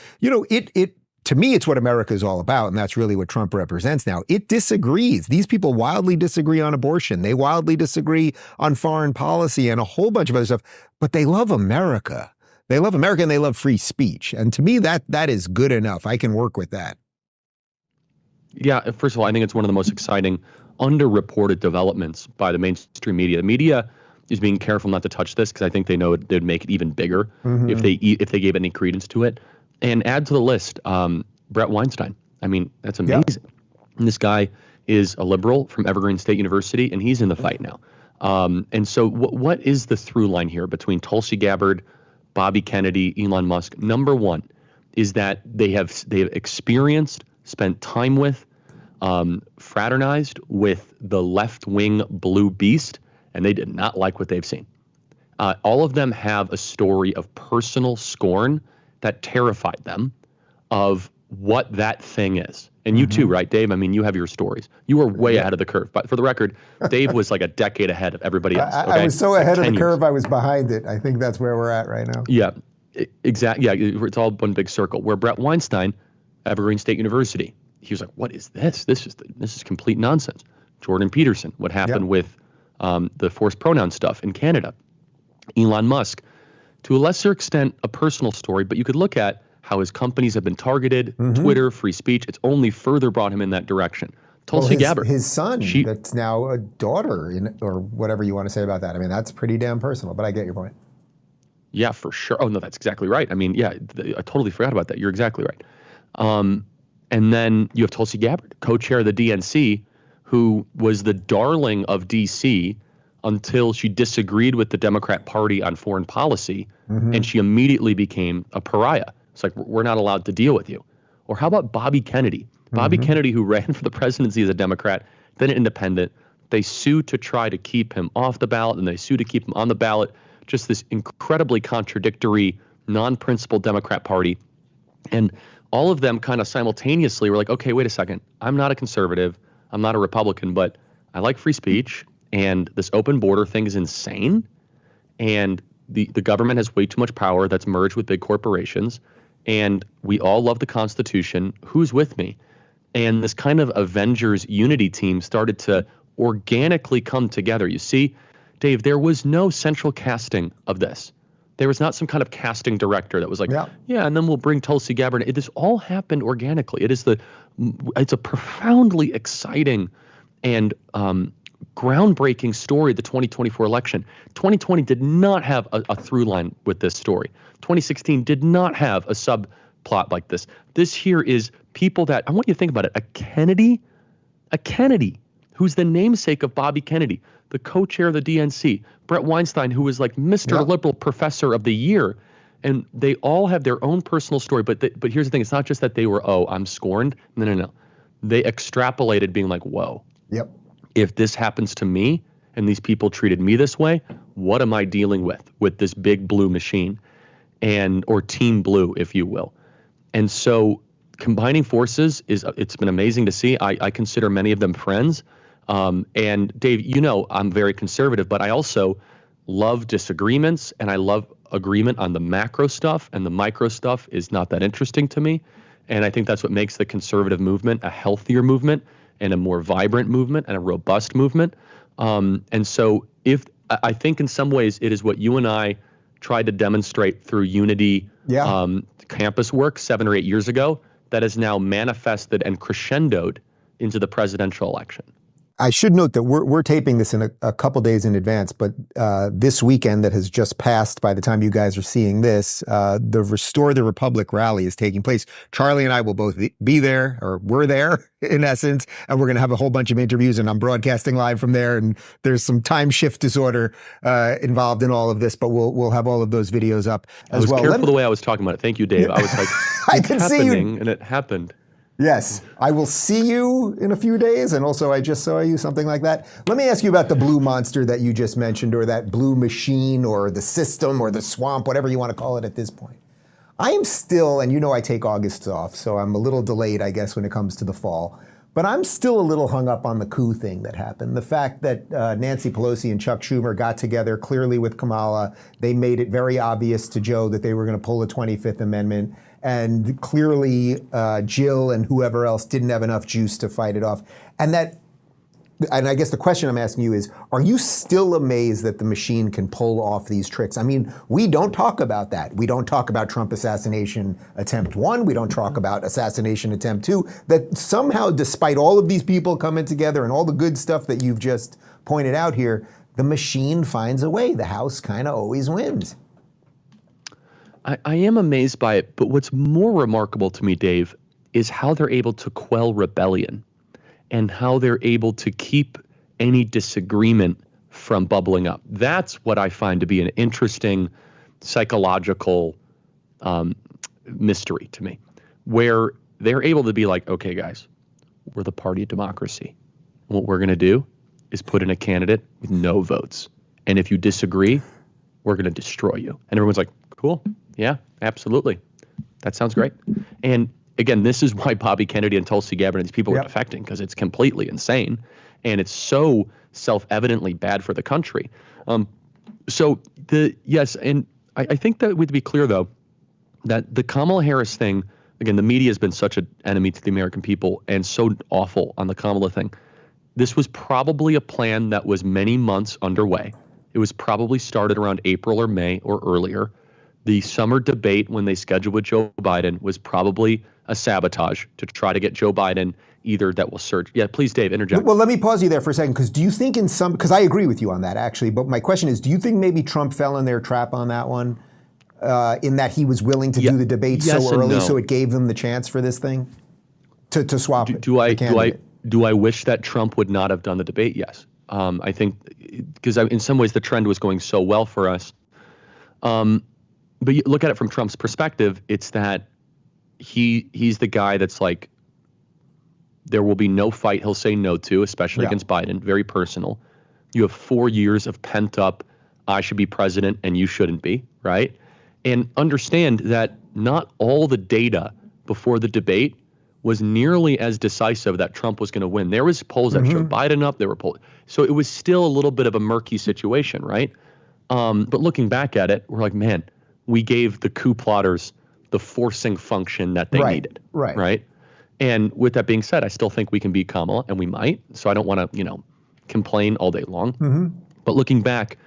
to me, it's what America is all about, and that's really what Trump represents now. It disagrees. These people wildly disagree on abortion. They wildly disagree on foreign policy and a whole bunch of other stuff, but they love America. They love America and they love free speech. And to me, that is good enough. I can work with that. Yeah, first of all, I think it's one of the most exciting, underreported developments by the mainstream media. The media is being careful not to touch this because I think they know they'd make it even bigger if they gave any credence to it. And add to the list, Brett Weinstein. I mean, that's amazing. Yeah. And this guy is a liberal from Evergreen State University, and he's in the fight now. And so what is the through line here between Tulsi Gabbard, Bobby Kennedy, Elon Musk? Number one is that they have experienced, spent time with, fraternized with the left-wing blue beast, and they did not like what they've seen. All of them have a story of personal scorn that terrified them of what that thing is. And you too, right, Dave? I mean, you have your stories. You were way ahead of the curve. But for the record, Dave was like a decade ahead of everybody else. Okay? I was so ahead of the curve, I was behind it. I think that's where we're at right now. Yeah, exactly. Yeah, it's all one big circle. Where Brett Weinstein, Evergreen State University, he was like, what is this? This is complete nonsense. Jordan Peterson, what happened with the forced pronoun stuff in Canada. Elon Musk, to a lesser extent, a personal story, but you could look at how his companies have been targeted, Twitter, free speech. It's only further brought him in that direction. Tulsi Gabbard. His son, that's now a daughter, or whatever you want to say about that. I mean, that's pretty damn personal, but I get your point. Yeah, for sure. Oh, no, that's exactly right. I mean, yeah, I totally forgot about that. You're exactly right. And then you have Tulsi Gabbard, co-chair of the DNC, who was the darling of D.C., until she disagreed with the Democrat Party on foreign policy, and she immediately became a pariah. It's like, we're not allowed to deal with you. Or how about Bobby Kennedy? Bobby Kennedy, who ran for the presidency as a Democrat, then an independent. They sued to try to keep him off the ballot, and they sued to keep him on the ballot. Just this incredibly contradictory, non-principled Democrat Party. And all of them kind of simultaneously were like, okay, wait a second. I'm not a conservative. I'm not a Republican, but I like free speech. And this open border thing is insane. And the government has way too much power that's merged with big corporations. And we all love the Constitution. Who's with me? And this kind of Avengers unity team started to organically come together. You see, Dave, there was no central casting of this. There was not some kind of casting director that was like, yeah, and then we'll bring Tulsi Gabbard. This all happened organically. It's a profoundly exciting and groundbreaking story, the 2024 election. 2020 did not have a through line with this story. 2016 did not have a subplot like this. This here is people that, I want you to think about it, a Kennedy, who's the namesake of Bobby Kennedy, the co-chair of the DNC, Brett Weinstein, who was like Mr. Liberal Professor of the Year. And they all have their own personal story. But here's the thing. It's not just that they were, oh, I'm scorned. No. They extrapolated being like, whoa. Yep. If this happens to me and these people treated me this way, what am I dealing with this big blue machine or team blue, if you will. And so combining forces it's been amazing to see. I consider many of them friends. And Dave, I'm very conservative, but I also love disagreements and I love agreement on the macro stuff, and the micro stuff is not that interesting to me. And I think that's what makes the conservative movement a healthier movement and a more vibrant movement and a robust movement. And so I think in some ways it is what you and I tried to demonstrate through Unity campus work 7 or 8 years ago that is now manifested and crescendoed into the presidential election. I should note that we're taping this in a couple days in advance, but this weekend that has just passed by the time you guys are seeing this, the Restore the Republic rally is taking place. Charlie and I will both be there, or we're there in essence, and we're going to have a whole bunch of interviews, and I'm broadcasting live from there, and there's some time shift disorder involved in all of this, but we'll have all of those videos up as well. I was careful the way I was talking about it. Thank you, Dave. I was like, I can see you. And it happened. Yes, I will see you in a few days, and also I just saw you, something like that. Let me ask you about the blue monster that you just mentioned, or that blue machine, or the system, or the swamp, whatever you want to call it at this point. I am still, and I take August off, so I'm a little delayed, I guess, when it comes to the fall. But I'm still a little hung up on the coup thing that happened. The fact that Nancy Pelosi and Chuck Schumer got together clearly with Kamala. They made it very obvious to Joe that they were going to pull the 25th Amendment. And clearly Jill and whoever else didn't have enough juice to fight it off. And I guess the question I'm asking you is, are you still amazed that the machine can pull off these tricks? I mean, we don't talk about that. We don't talk about Trump assassination attempt 1. We don't talk about assassination attempt 2. That somehow, despite all of these people coming together and all the good stuff that you've just pointed out here, the machine finds a way. The House kind of always wins. I am amazed by it, but what's more remarkable to me, Dave, is how they're able to quell rebellion and how they're able to keep any disagreement from bubbling up. That's what I find to be an interesting psychological mystery to me, where they're able to be like, okay, guys, we're the party of democracy. What we're going to do is put in a candidate with no votes. And if you disagree, we're going to destroy you. And everyone's like, cool. Yeah, absolutely. That sounds great. And again, this is why Bobby Kennedy and Tulsi Gabbard and these people are defecting, because it's completely insane. And it's so self-evidently bad for the country. And I think that we'd be clear, though, that the Kamala Harris thing, again, the media has been such an enemy to the American people and so awful on the Kamala thing. This was probably a plan that was many months underway. It was probably started around April or May or earlier. The summer debate when they scheduled with Joe Biden was probably a sabotage to try to get Joe Biden either that will surge. Yeah, please, Dave, interject. Well, let me pause you there for a second, because do you think because I agree with you on that, actually, but my question is, do you think maybe Trump fell in their trap on that one, in that he was willing to do the debate so early, so it gave them the chance for this thing to swap do I wish that Trump would not have done the debate? Yes. I think because in some ways the trend was going so well for us. But you look at it from Trump's perspective, it's that he's the guy that's like, there will be no fight he'll say no to, especially against Biden, very personal. You have 4 years of pent up, I should be president and you shouldn't be, right? And understand that not all the data before the debate was nearly as decisive that Trump was going to win. There was polls that showed Biden up, there were polls. So it was still a little bit of a murky situation, right? But looking back at it, we're like, man, we gave the coup plotters the forcing function that they needed. Right. And with that being said, I still think we can beat Kamala, and we might. So I don't want to, complain all day long. But looking back,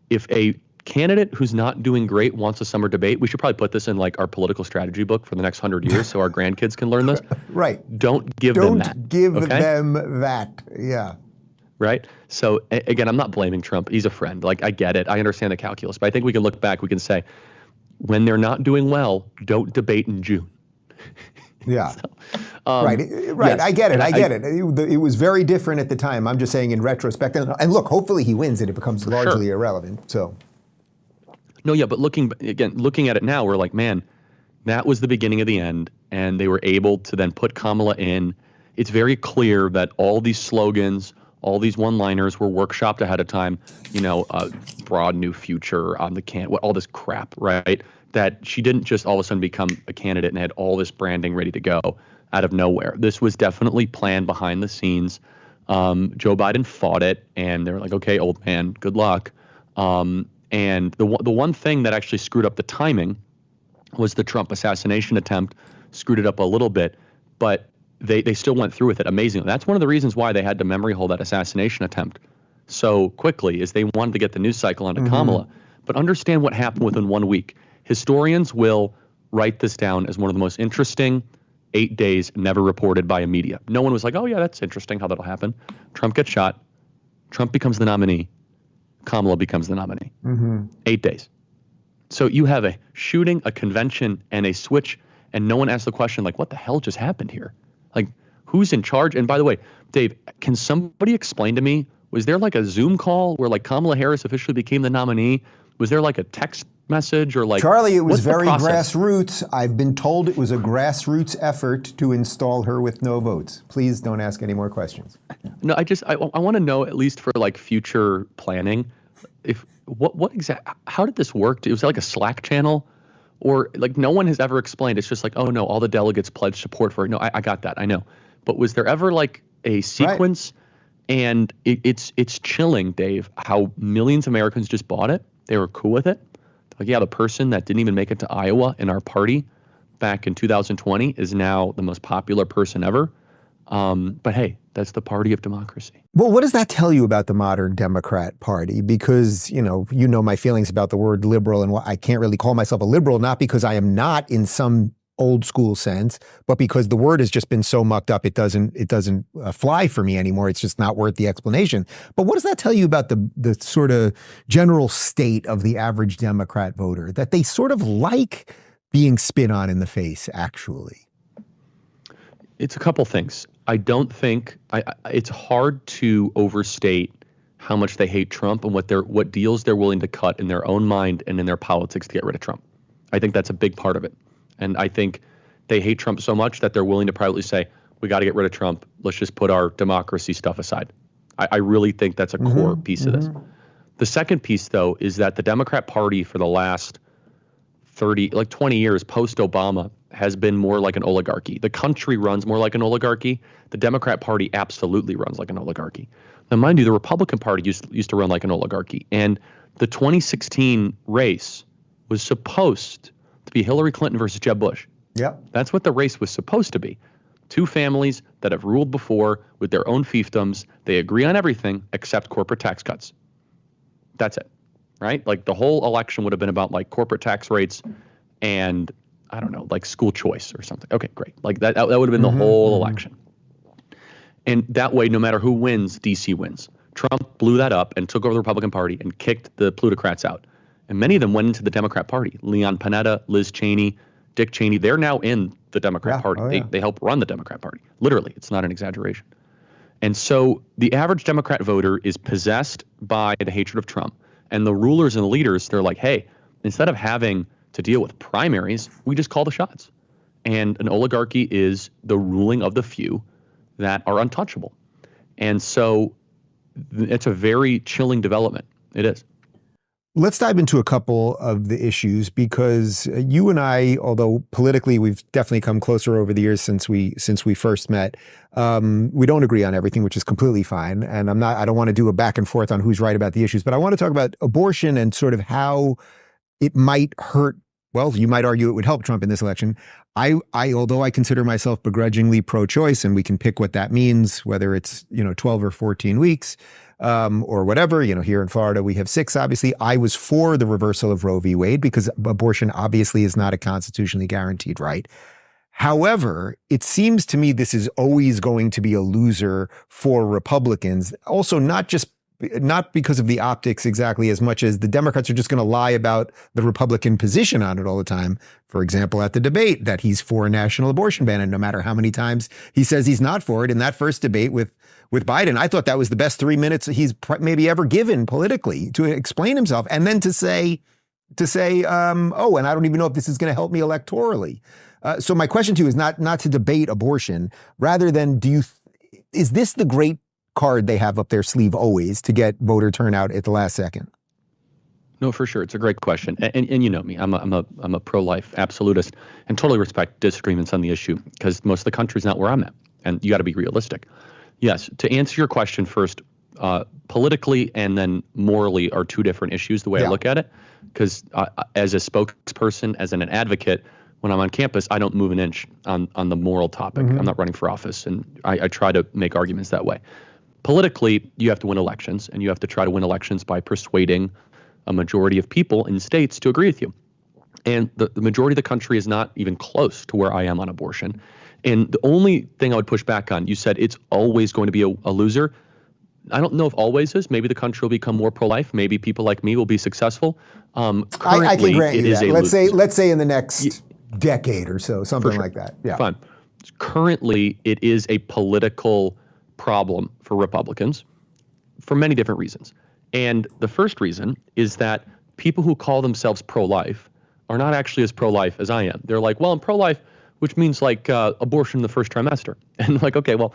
if a candidate who's not doing great wants a summer debate, we should probably put this in like our political strategy book for the next 100 years so our grandkids can learn this. Right. Don't give them that. Don't give them that. Yeah. right? So again, I'm not blaming Trump. He's a friend. Like, I get it. I understand the calculus. But I think we can look back. We can say, when they're not doing well, don't debate in June. Yeah. Right. Yes. I get it. I get it. It was very different at the time. I'm just saying in retrospect. And look, hopefully he wins and it becomes largely irrelevant. So. No, yeah, but looking at it now, we're like, man, that was the beginning of the end. And they were able to then put Kamala in. It's very clear that all these slogans, all these one-liners were workshopped ahead of time, broad new future on the all this crap, right? That she didn't just all of a sudden become a candidate and had all this branding ready to go out of nowhere. This was definitely planned behind the scenes. Joe Biden fought it, and they were like, okay, old man, good luck. And the one thing that actually screwed up the timing was the Trump assassination attempt, screwed it up a little bit, but they still went through with it amazingly. That's one of the reasons why they had to memory hold that assassination attempt so quickly, is they wanted to get the news cycle onto Kamala. But understand what happened within 1 week. Historians will write this down as one of the most interesting 8 days never reported by a media. No one was like, oh yeah, that's interesting how that'll happen. Trump gets shot. Trump becomes the nominee. Kamala becomes the nominee. 8 days. So you have a shooting, a convention, and a switch, and no one asked the question, like, what the hell just happened here? Like, who's in charge? And by the way, Dave, can somebody explain to me, was there like a Zoom call where like Kamala Harris officially became the nominee? Was there like a text message or like— Charlie, it was what's the very process? grassroots. I've been told it was a grassroots effort to install her with no votes. Please don't ask any more questions. No, I want to know, at least for like future planning, how did this work? Was it like a Slack channel? Or like no one has ever explained. It's just like, oh no, all the delegates pledged support for it. No, I got that. I know. But was there ever like a sequence? Right. And it's chilling, Dave, how millions of Americans just bought it. They were cool with it. Like, yeah, the person that didn't even make it to Iowa in our party back in 2020 is now the most popular person ever. But hey, that's the party of democracy. Well, what does that tell you about the modern Democrat Party? Because, you know my feelings about the word liberal, and I can't really call myself a liberal, not because I am not in some old school sense, but because the word has just been so mucked up, it doesn't fly for me anymore. It's just not worth the explanation. But what does that tell you about the sort of general state of the average Democrat voter, that they sort of like being spit on in the face, actually? It's a couple things. I don't think it's hard to overstate how much they hate Trump and what deals they're willing to cut in their own mind and in their politics to get rid of Trump. I think that's a big part of it. And I think they hate Trump so much that they're willing to privately say, we got to get rid of Trump. Let's just put our democracy stuff aside. I really think that's a core piece of this. The second piece, though, is that the Democrat Party for the last 20 years post-Obama has been more like an oligarchy. The country runs more like an oligarchy. The Democrat Party absolutely runs like an oligarchy. Now, mind you, the Republican Party used to run like an oligarchy. And the 2016 race was supposed to be Hillary Clinton versus Jeb Bush. Yep. That's what the race was supposed to be. Two families that have ruled before with their own fiefdoms. They agree on everything except corporate tax cuts. That's it, right? Like the whole election would have been about like corporate tax rates and I don't know, like school choice or something. Okay, great. Like that would have been the whole election. And that way, no matter who wins, DC wins. Trump blew that up and took over the Republican Party and kicked the plutocrats out. And many of them went into the Democrat Party. Leon Panetta, Liz Cheney, Dick Cheney, they're now in the Democrat Party. They help run the Democrat Party. Literally, it's not an exaggeration. And so the average Democrat voter is possessed by the hatred of Trump. And the rulers and the leaders, they're like, hey, instead of having to deal with primaries, we just call the shots. And an oligarchy is the ruling of the few that are untouchable. And so it's a very chilling development. It is. Let's dive into a couple of the issues, because you and I, although politically we've definitely come closer over the years since we first met, we don't agree on everything, which is completely fine. And I don't want to do a back and forth on who's right about the issues, but I want to talk about abortion and sort of how it might hurt. Well, you might argue it would help Trump in this election. Although I consider myself begrudgingly pro-choice, and we can pick what that means, whether it's 12 or 14 weeks. Or whatever, here in Florida, we have 6, obviously. I was for the reversal of Roe v. Wade because abortion obviously is not a constitutionally guaranteed right. However, it seems to me this is always going to be a loser for Republicans. Also, not because of the optics exactly as much as the Democrats are just going to lie about the Republican position on it all the time. For example, at the debate that he's for a national abortion ban, and no matter how many times he says he's not for it, in that first debate with Biden, I thought that was the best 3 minutes he's maybe ever given politically to explain himself, and then to say, oh, and I don't even know if this is going to help me electorally. So my question to you is not to debate abortion, rather than is this the great card they have up their sleeve always to get voter turnout at the last second? No, for sure. It's a great question. And you know me, I'm a pro-life absolutist and totally respect disagreements on the issue because most of the country's not where I'm at. And you got to be realistic. Yes, to answer your question first, politically and then morally are two different issues the way I look at it. Because as a spokesperson, as an advocate, when I'm on campus, I don't move an inch on the moral topic. I'm not running for office, and I try to make arguments that way. Politically, you have to win elections, and you have to try to win elections by persuading a majority of people in states to agree with you. And the majority of the country is not even close to where I am on abortion. And the only thing I would push back on, you said it's always going to be a loser. I don't know if always is. Maybe the country will become more pro-life. Maybe people like me will be successful. Currently, I can grant you that. Let's say in the next decade or so, something like that. Yeah. Fine. Currently, it is a political problem for Republicans for many different reasons. And the first reason is that people who call themselves pro-life are not actually as pro-life as I am. They're like, well, I'm pro-life, which means like abortion in the first trimester. And like, okay, well,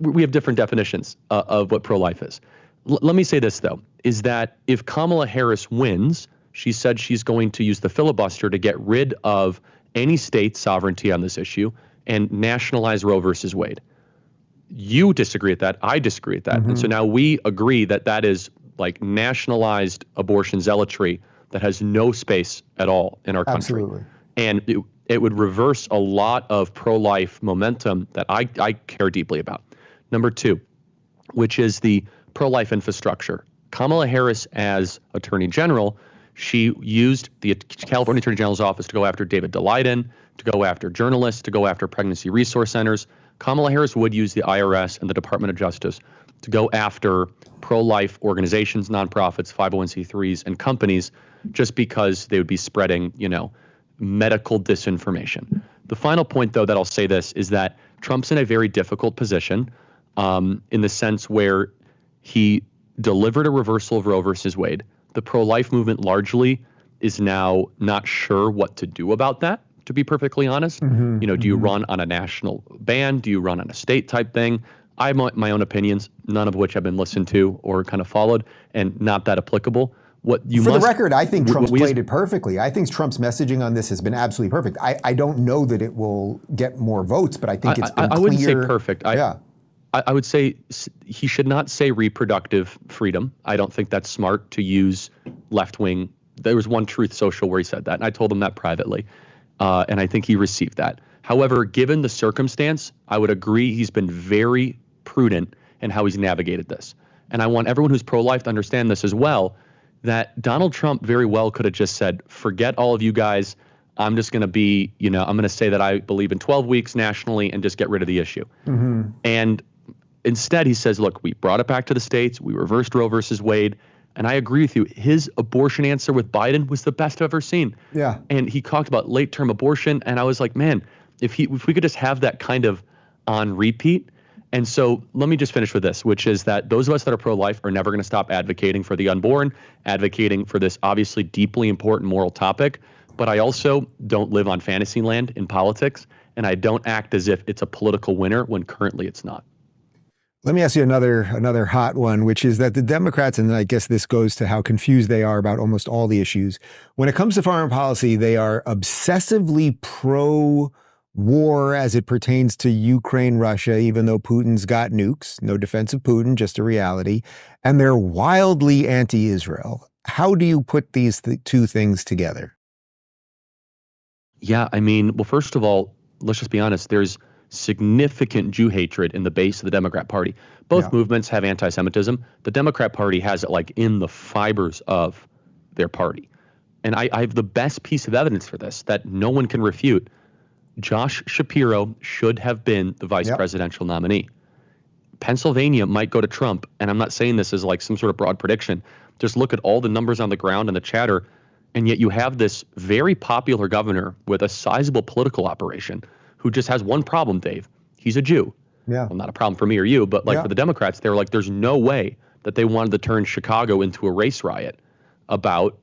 we have different definitions of what pro-life is. Let me say this, though, is that if Kamala Harris wins, she said she's going to use the filibuster to get rid of any state sovereignty on this issue and nationalize Roe versus Wade. You disagree with that. I disagree with that. And so now we agree that that is like nationalized abortion zealotry that has no space at all in our country. Absolutely. And it would reverse a lot of pro-life momentum that I care deeply about. Number two, which is the pro-life infrastructure. Kamala Harris, as Attorney General, she used the California Attorney General's office to go after David Daleiden, to go after journalists, to go after pregnancy resource centers. Kamala Harris would use the IRS and the Department of Justice to go after pro-life organizations, nonprofits, 501c3s, and companies just because they would be spreading, medical disinformation. The final point, though, that I'll say this is that Trump's in a very difficult position in the sense where he delivered a reversal of Roe versus Wade. The pro-life movement largely is now not sure what to do about that, to be perfectly honest. Do you run on a national ban? Do you run on a state type thing? I have my own opinions, none of which have been listened to or kind of followed and not that applicable. For the record, I think Trump's played it perfectly. I think Trump's messaging on this has been absolutely perfect. I don't know that it will get more votes, but I think it's been clear. I wouldn't say perfect. I would say he should not say reproductive freedom. I don't think that's smart to use left-wing. There was one Truth Social where he said that, and I told him that privately, and I think he received that. However, given the circumstance, I would agree he's been very prudent in how he's navigated this. And I want everyone who's pro-life to understand this as well, that Donald Trump very well could have just said, forget all of you guys. I'm just going to be, I'm going to say that I believe in 12 weeks nationally and just get rid of the issue. And instead, he says, look, we brought it back to the states. We reversed Roe versus Wade. And I agree with you. His abortion answer with Biden was the best I've ever seen. Yeah. And he talked about late-term abortion. And I was like, man, if we could just have that kind of on repeat. And so let me just finish with this, which is that those of us that are pro-life are never going to stop advocating for the unborn, advocating for this obviously deeply important moral topic. But I also don't live on fantasy land in politics, and I don't act as if it's a political winner when currently it's not. Let me ask you another hot one, which is that the Democrats, and I guess this goes to how confused they are about almost all the issues. When it comes to foreign policy, they are obsessively pro-war as it pertains to Ukraine, Russia, even though Putin's got nukes. No defense of Putin, just a reality. And they're wildly anti-Israel. How do you put these two things together? Yeah, I mean, well, first of all, let's just be honest. There's significant Jew hatred in the base of the Democrat Party. Both movements have anti-Semitism. The Democrat Party has it like in the fibers of their party. And I have the best piece of evidence for this that no one can refute. Josh Shapiro should have been the vice presidential nominee. Pennsylvania might go to Trump, and I'm not saying this as like some sort of broad prediction. Just look at all the numbers on the ground and the chatter, and yet you have this very popular governor with a sizable political operation who just has one problem, Dave. He's a Jew. Yeah. Well, not a problem for me or you, but like for the Democrats, they were like, there's no way that they wanted to turn Chicago into a race riot about,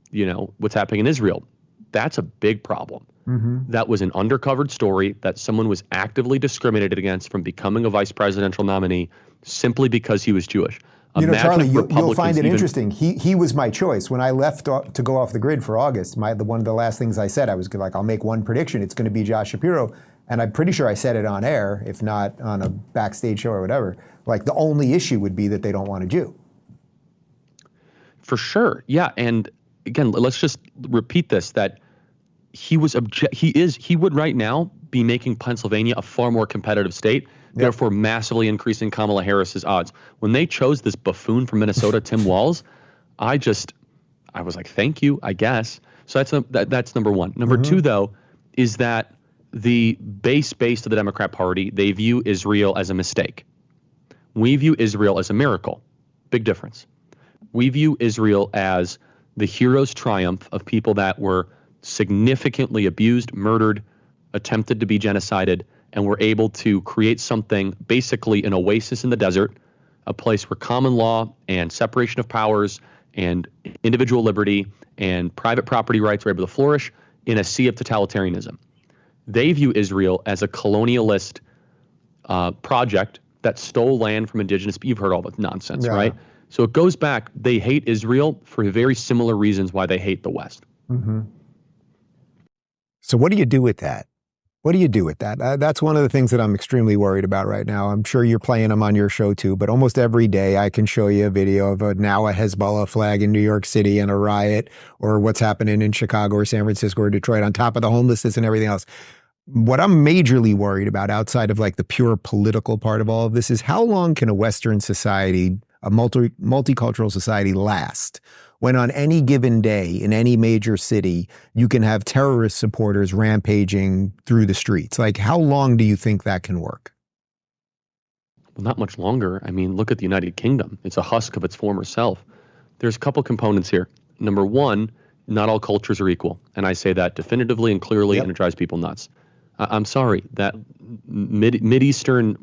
you know, what's happening in Israel. That's a big problem. That was an undercovered story that someone was actively discriminated against from becoming a vice presidential nominee simply because he was Jewish. You know, Imagine Charlie, if you'll Republicans find it even- interesting. He was my choice. When I left to go off the grid for August, one of the last things I said, I was like, I'll make one prediction. It's going to be Josh Shapiro. And I'm pretty sure I said it on air, if not on a backstage show or whatever. Like, the only issue would be that they don't want a Jew. For sure. Yeah. And again, let's just repeat this, that he would right now be making Pennsylvania a far more competitive state, therefore massively increasing Kamala Harris's odds. When they chose this buffoon from Minnesota, Tim Walz, I was like, thank you, I guess. So that's number one. Number two, though, is that the base of the Democrat Party, they view Israel as a mistake. We view Israel as a miracle. Big difference. We view Israel as the hero's triumph of people that were significantly abused, murdered, attempted to be genocided, and were able to create something, basically an oasis in the desert, a place where common law and separation of powers and individual liberty and private property rights were able to flourish in a sea of totalitarianism. They view Israel as a colonialist project that stole land from indigenous. You've heard all the nonsense, right? So it goes back. They hate Israel for very similar reasons why they hate the West. So what do you do with that? What do you do with that? That's one of the things that I'm extremely worried about right now. I'm sure you're playing them on your show too, but almost every day I can show you a video of a Hezbollah flag in New York City and a riot, or what's happening in Chicago or San Francisco or Detroit on top of the homelessness and everything else. What I'm majorly worried about, outside of like the pure political part of all of this, is how long can a Western society, a multicultural society, last when on any given day in any major city you can have terrorist supporters rampaging through the streets? Like, how long do you think that can work? Well, not much longer. I mean, look at the United Kingdom. It's a husk of its former self. There's a couple components here. Number one, not all cultures are equal. And I say that definitively and clearly, and it drives people nuts. I'm sorry, that Mideastern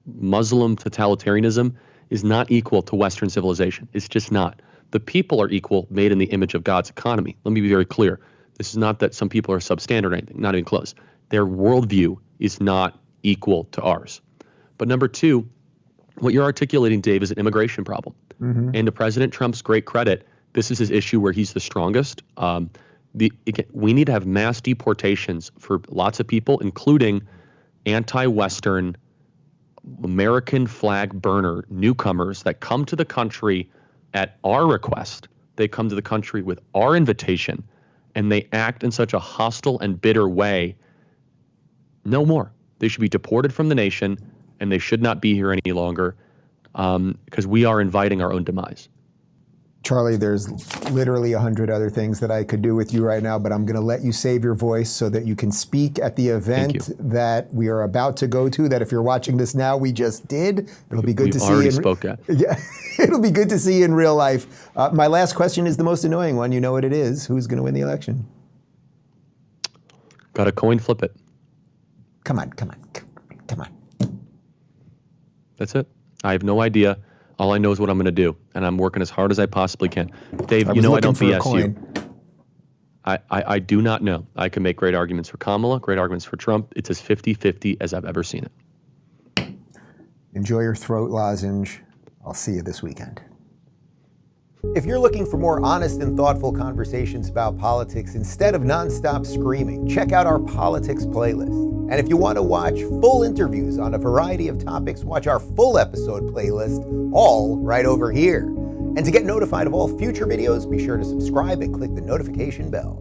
Muslim totalitarianism is not equal to Western civilization. It's just not. The people are equal, made in the image of God's economy. Let me be very clear. This is not that some people are substandard or anything, not even close. Their worldview is not equal to ours. But number two, what you're articulating, Dave, is an immigration problem. And to President Trump's great credit, this is his issue where he's the strongest. We need to have mass deportations for lots of people, including anti-Western, American flag burner newcomers that come to the country at our request. They come to the country with our invitation, and they act in such a hostile and bitter way. No more. They should be deported from the nation, and they should not be here any longer, because we are inviting our own demise. Charlie, there's literally 100 other things that I could do with you right now, but I'm going to let you save your voice so that you can speak at the event that we are about to go to, that if you're watching this now, we just did. It'll be good to see you. Already spoke at. Yeah, it'll be good to see you in real life. My last question is the most annoying one. You know what it is. Who's going to win the election? Got a coin, flip it. Come on. That's it. I have no idea. All I know is what I'm going to do, and I'm working as hard as I possibly can. Dave, you know I don't BS you. I do not know. I can make great arguments for Kamala, great arguments for Trump. It's as 50-50 as I've ever seen it. Enjoy your throat lozenge. I'll see you this weekend. If you're looking for more honest and thoughtful conversations about politics instead of nonstop screaming, check out our politics playlist. And if you want to watch full interviews on a variety of topics, watch our full episode playlist, all right over here. And to get notified of all future videos, be sure to subscribe and click the notification bell.